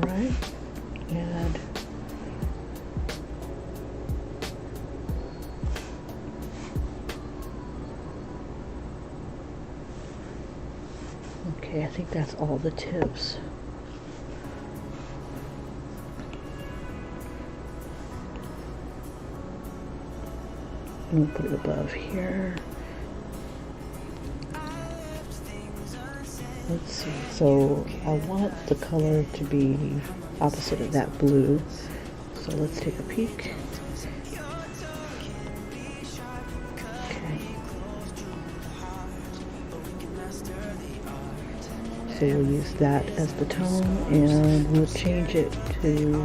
Alright, add okay, I think that's all the tips. I'm going to put it above here. Let's see, so I want the color to be opposite of that blue. So let's take a peek. Okay. So we'll use that as the tone, and we'll change it to,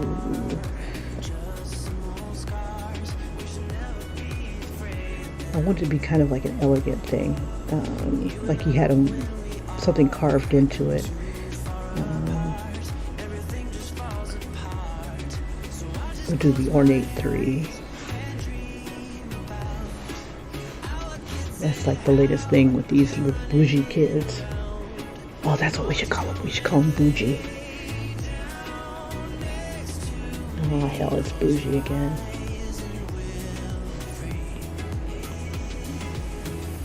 I want it to be kind of like an elegant thing, like he had something carved into it. We'll do the ornate 3. That's like the latest thing with these little bougie kids. Oh, that's what we should call them. We should call them bougie. Oh hell, it's bougie again.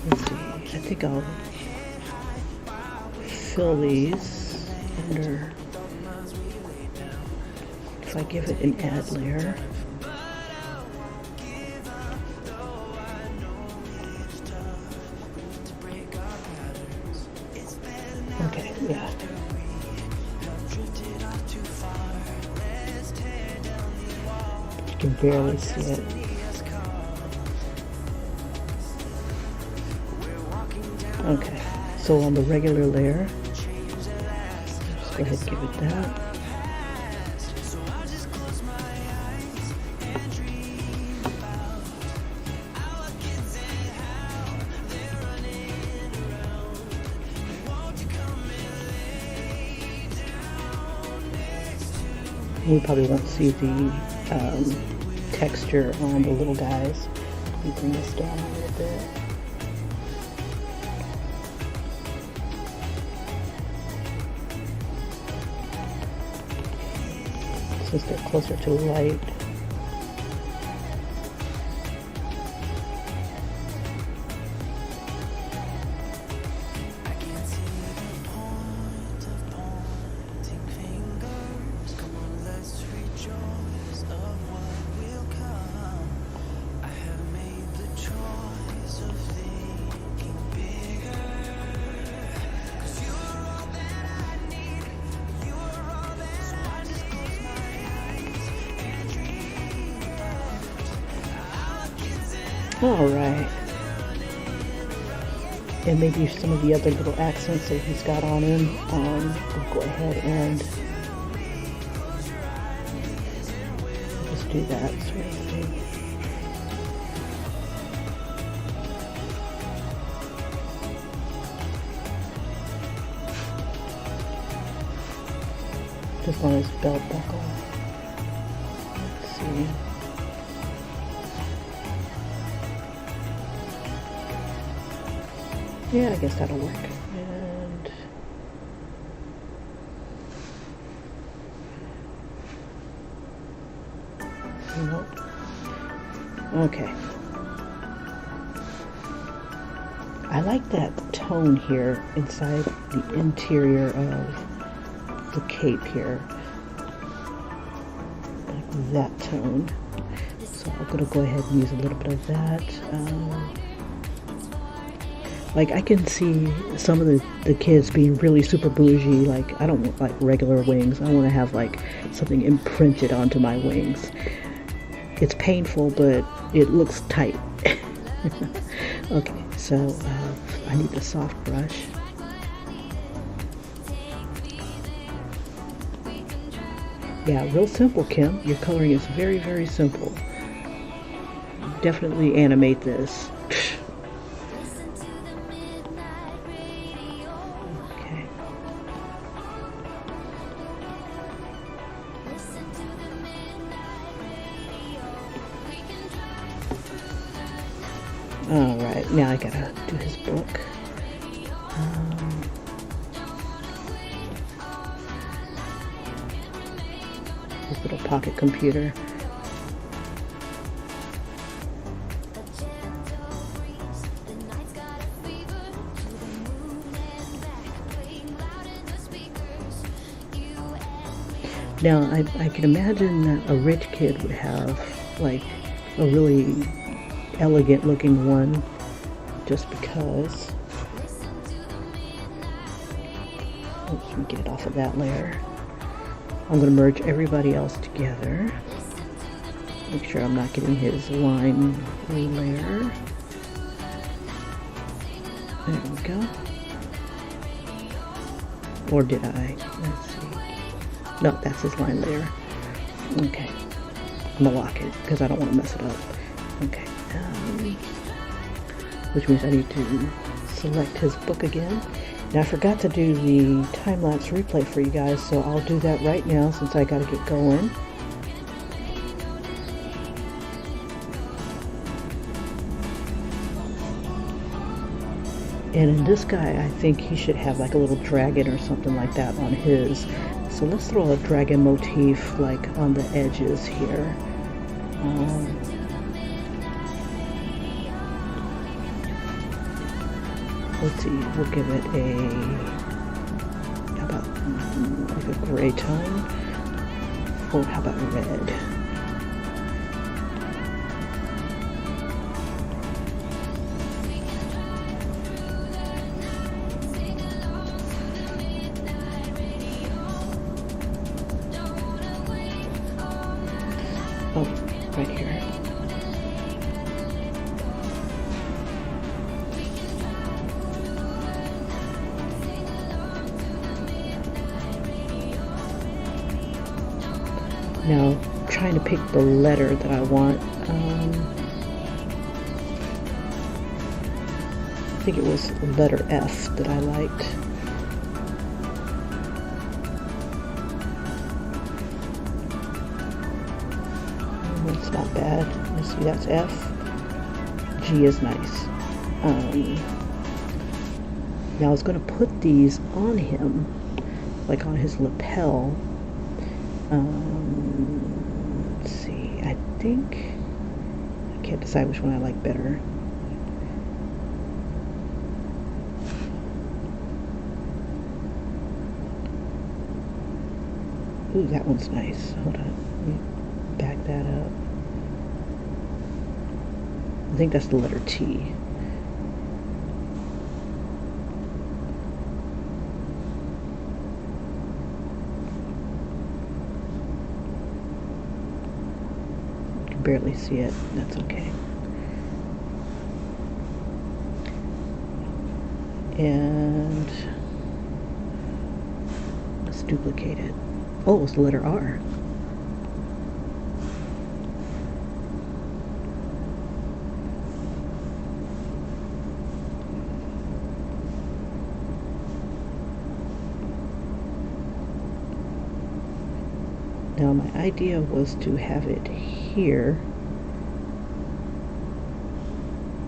Let's see, I think I'll fill these under, if I give it an add layer. Okay, yeah. You can barely see it. Okay, so on the regular layer, just go ahead and give it that. We probably won't see the texture on the little guys. Let me bring this down a little bit. Since they're closer to light. All right. And maybe some of the other little accents that he's got on him. We'll go ahead and just do that sort of thing. Just on his belt buckle. Let's see. Yeah, I guess that'll work. And nope. Okay. I like that tone here inside the interior of the cape here. Like that tone. So I'm gonna go ahead and use a little bit of that. Like I can see some of the kids being really super bougie, like I don't want like regular wings, I want to have like something imprinted onto my wings. It's painful, but it looks tight. Okay, so I need the soft brush. Yeah, real simple, Kim. Your coloring is very, very simple. Definitely animate this. Alright, now I gotta do his book. His little pocket computer. Now, I can imagine that a rich kid would have like a really elegant looking one, just because. Oops, let me get it off of that layer. I'm going to merge everybody else together. Make sure I'm not getting his line layer. There we go. Or did I? Let's see. No, that's his line layer. Okay. I'm going to lock it because I don't want to mess it up. Okay. Which means I need to select his book again. Now I forgot to do the time-lapse replay for you guys, so I'll do that right now since I gotta get going. And in this guy, I think he should have like a little dragon or something like that on his. So let's throw a dragon motif like on the edges here. Let's see, we'll give it a, how about like a gray tone? Or how about red? Oh, right here. Now, trying to pick the letter that I want. I think it was letter F that I liked. That's not bad. Let's see, that's F. G is nice. Now I was going to put these on him, like on his lapel. Let's see, I think, I can't decide which one I like better. Ooh, that one's nice. Hold on, let me back that up. I think that's the letter T. Barely see it. That's okay. And let's duplicate it. Oh, it's the letter R. Now my idea was to have it here,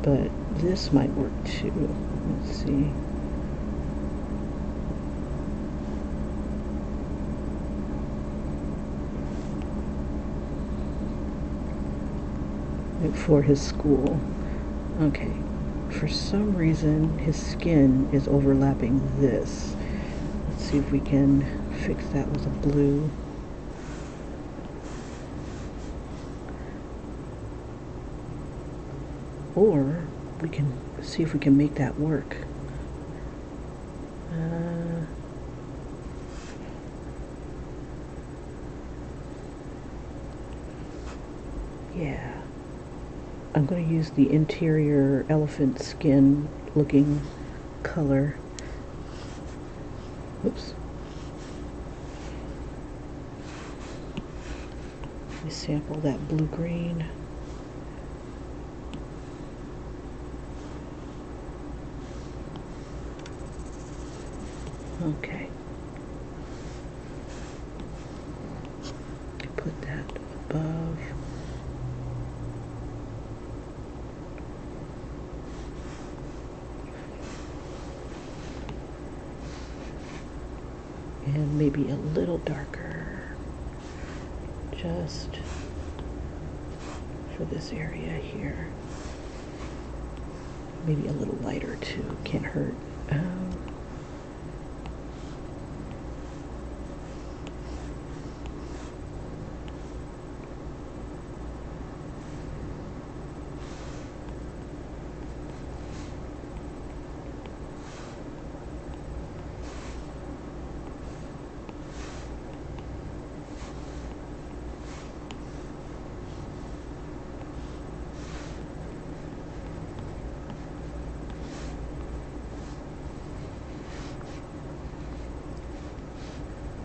but this might work too. Let's see. For his school. Okay. For some reason, his skin is overlapping this. Let's see if we can fix that with a blue. Or we can see if we can make that work. Yeah. I'm going to use the interior elephant skin looking color. Oops. Let me sample that blue-green. Okay. Put that above. And maybe a little darker, just for this area here. Maybe a little lighter too, can't hurt.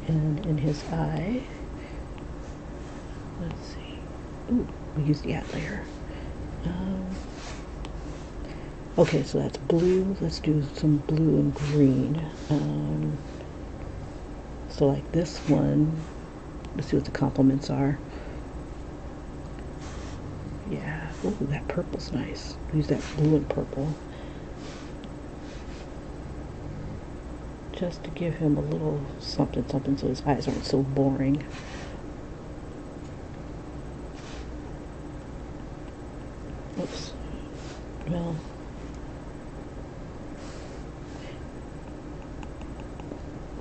And in his eye, let's see. Ooh, we use the add layer. Okay, so that's blue. Let's do some blue and green. So like this one, let's see what the complements are. Yeah, ooh, that purple's nice. Use that blue and purple. Just to give him a little something something so his eyes aren't so boring. Oops. Well,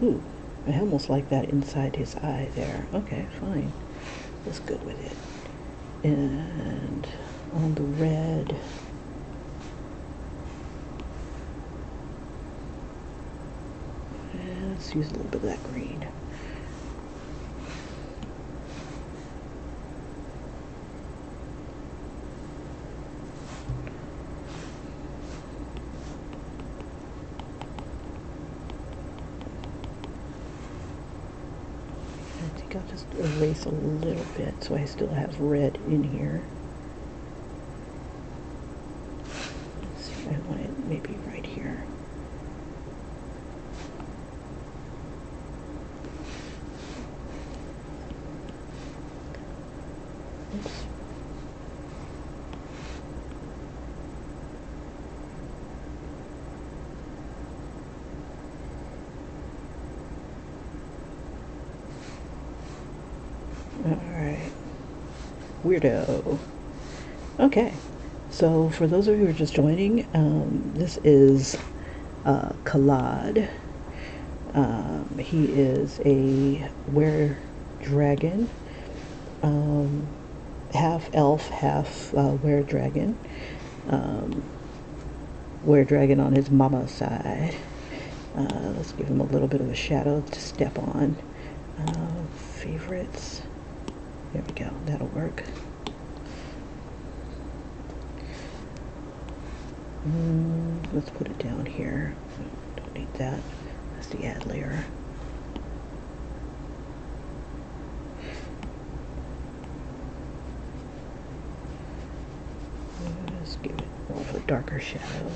ooh, I almost like that inside his eye there. Okay, fine. That's good with it. And on the red, let's use a little bit of that green. I think I'll just erase a little bit so I still have red in here. Let's see, I want it maybe right here. Oops. Alright. Weirdo. Okay. So for those of you who are just joining, this is Kalad. He is a were-dragon. Half elf, half were-dragon. Were-dragon on his mama's side. Let's give him a little bit of a shadow to step on. Favorites. There we go. That'll work. Let's put it down here. Don't need that. That's the add layer. Let's give it more of a darker shadow.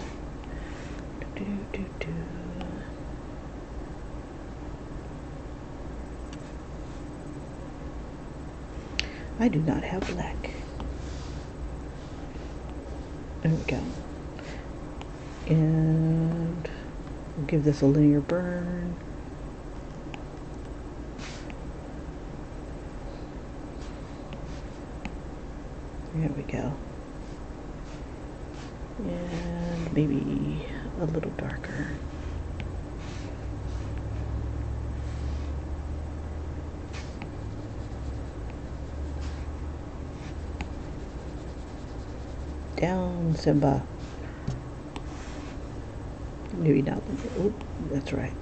I do not have black. There we go. And we'll give this a linear burn. There we go. And maybe a little darker. Down, Simba. Maybe not. Oh, that's right.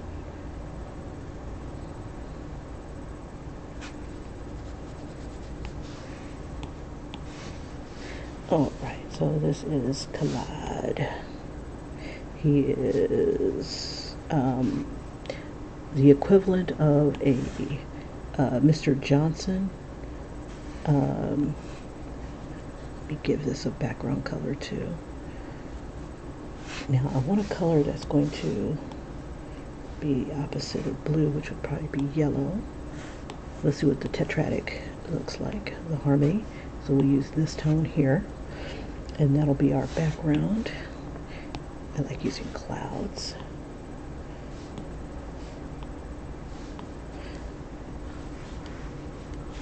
All right, so this is Khalad. He is the equivalent of a Mr. Johnson. Let me give this a background color too. Now I want a color that's going to be opposite of blue, which would probably be yellow. Let's see what the tetratic looks like, the harmony. So we'll use this tone here, and that'll be our background. I like using clouds.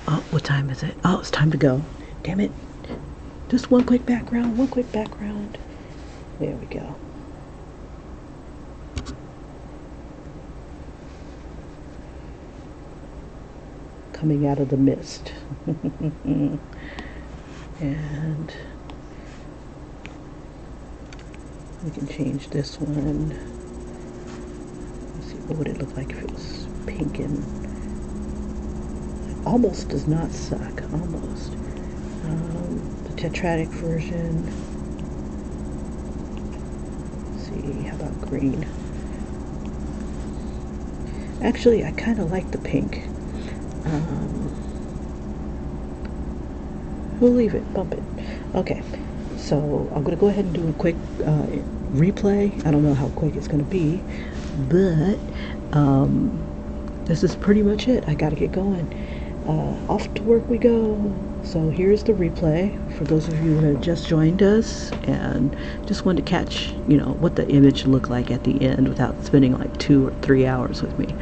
Oh, what time is it? Oh, it's time to go. Damn it. Just one quick background, one quick background. There we go. Coming out of the mist. And we can change this one. Let's see, what would it look like if it was pink and almost does not suck, almost. The tetratic version. Let's see, how about green? Actually, I kind of like the pink. We'll leave it, bump it. Okay, so I'm gonna go ahead and do a quick replay. I don't know how quick it's gonna be, but this is pretty much it. I gotta get going. Off to work we go. So here's the replay for those of you who have just joined us and just wanted to catch, you know, what the image looked like at the end without spending like 2 or 3 hours with me.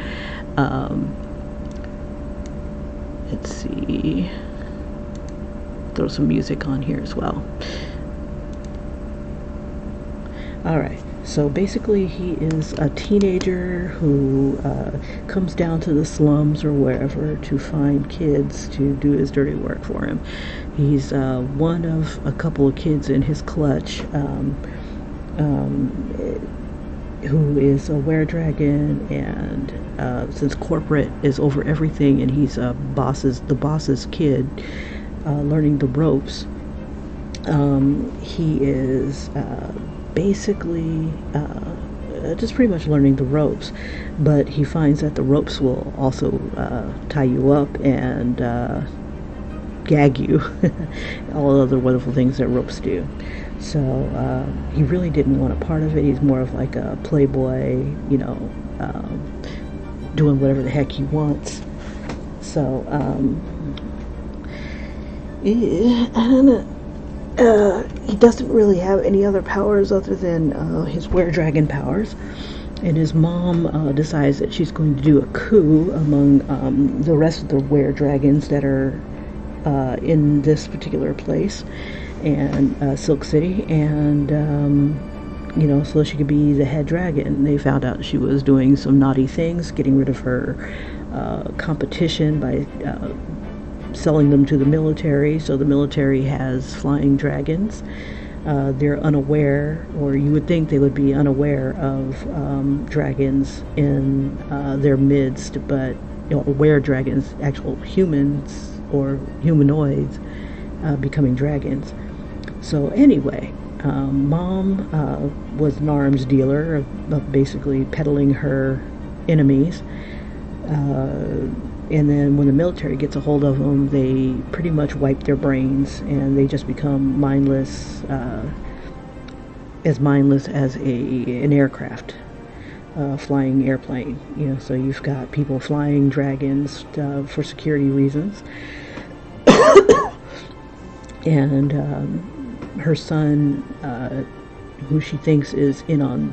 Let's see. Throw some music on here as well. Alright, so basically he is a teenager who comes down to the slums or wherever to find kids to do his dirty work for him. He's one of a couple of kids in his clutch who is a were-dragon, and since corporate is over everything and he's the boss's kid, learning the ropes, he is basically just pretty much learning the ropes, but he finds that the ropes will also tie you up and gag you, all the other wonderful things that ropes do. So he really didn't want a part of it. He's more of like a playboy, you know, doing whatever the heck he wants. So he doesn't really have any other powers other than his were-dragon powers. And his mom decides that she's going to do a coup among the rest of the were-dragons that are in this particular place, and Silk City, and you know, so she could be the head dragon. They found out she was doing some naughty things, getting rid of her competition by selling them to the military. So the military has flying dragons. They're unaware, or you would think they would be unaware of dragons in their midst, but you know, aware dragons, actual humans or humanoids becoming dragons. So anyway, Mom was an arms dealer, of basically peddling her enemies. And then when the military gets a hold of them, they pretty much wipe their brains and they just become mindless, as mindless as an aircraft, flying airplane. You know, so you've got people flying dragons for security reasons, and her son, who she thinks is in on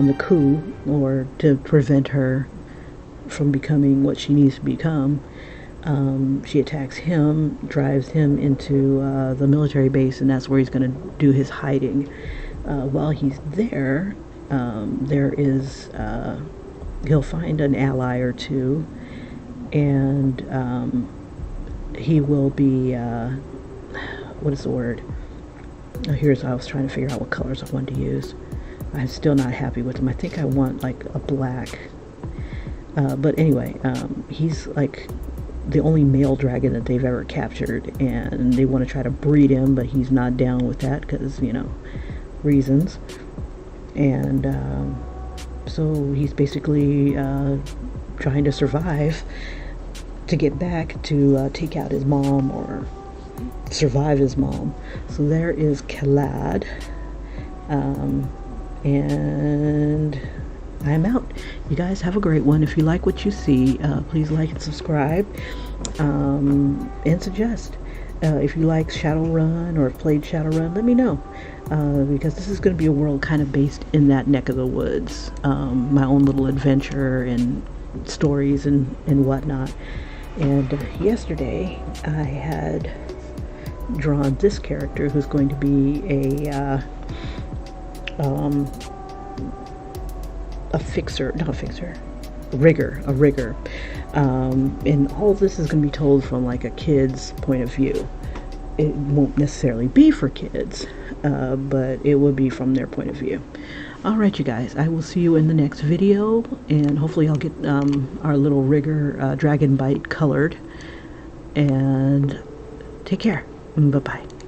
the coup, or to prevent her from becoming what she needs to become. She attacks him, drives him into the military base, and that's where he's going to do his hiding. While he's there, he'll find an ally or two, and he will be, what is the word? Oh, I was trying to figure out what colors I wanted to use. I'm still not happy with them. I think I want like a black. But anyway, he's like the only male dragon that they've ever captured, and they want to try to breed him, but he's not down with that because, you know, reasons. And so he's basically trying to survive to get back to take out his mom, or survive his mom. So there is Kalad. And I'm out. You guys have a great one. If you like what you see, please like and subscribe, and suggest. If you like Shadowrun or have played Shadowrun, let me know, because this is going to be a world kind of based in that neck of the woods. My own little adventure and stories and whatnot. And yesterday I had drawn this character who's going to be a rigger. And all of this is going to be told from like a kid's point of view. It won't necessarily be for kids, but it will be from their point of view. Alright, you guys, I will see you in the next video, and hopefully I'll get our little rigger dragon bite colored. And take care. Bye-bye.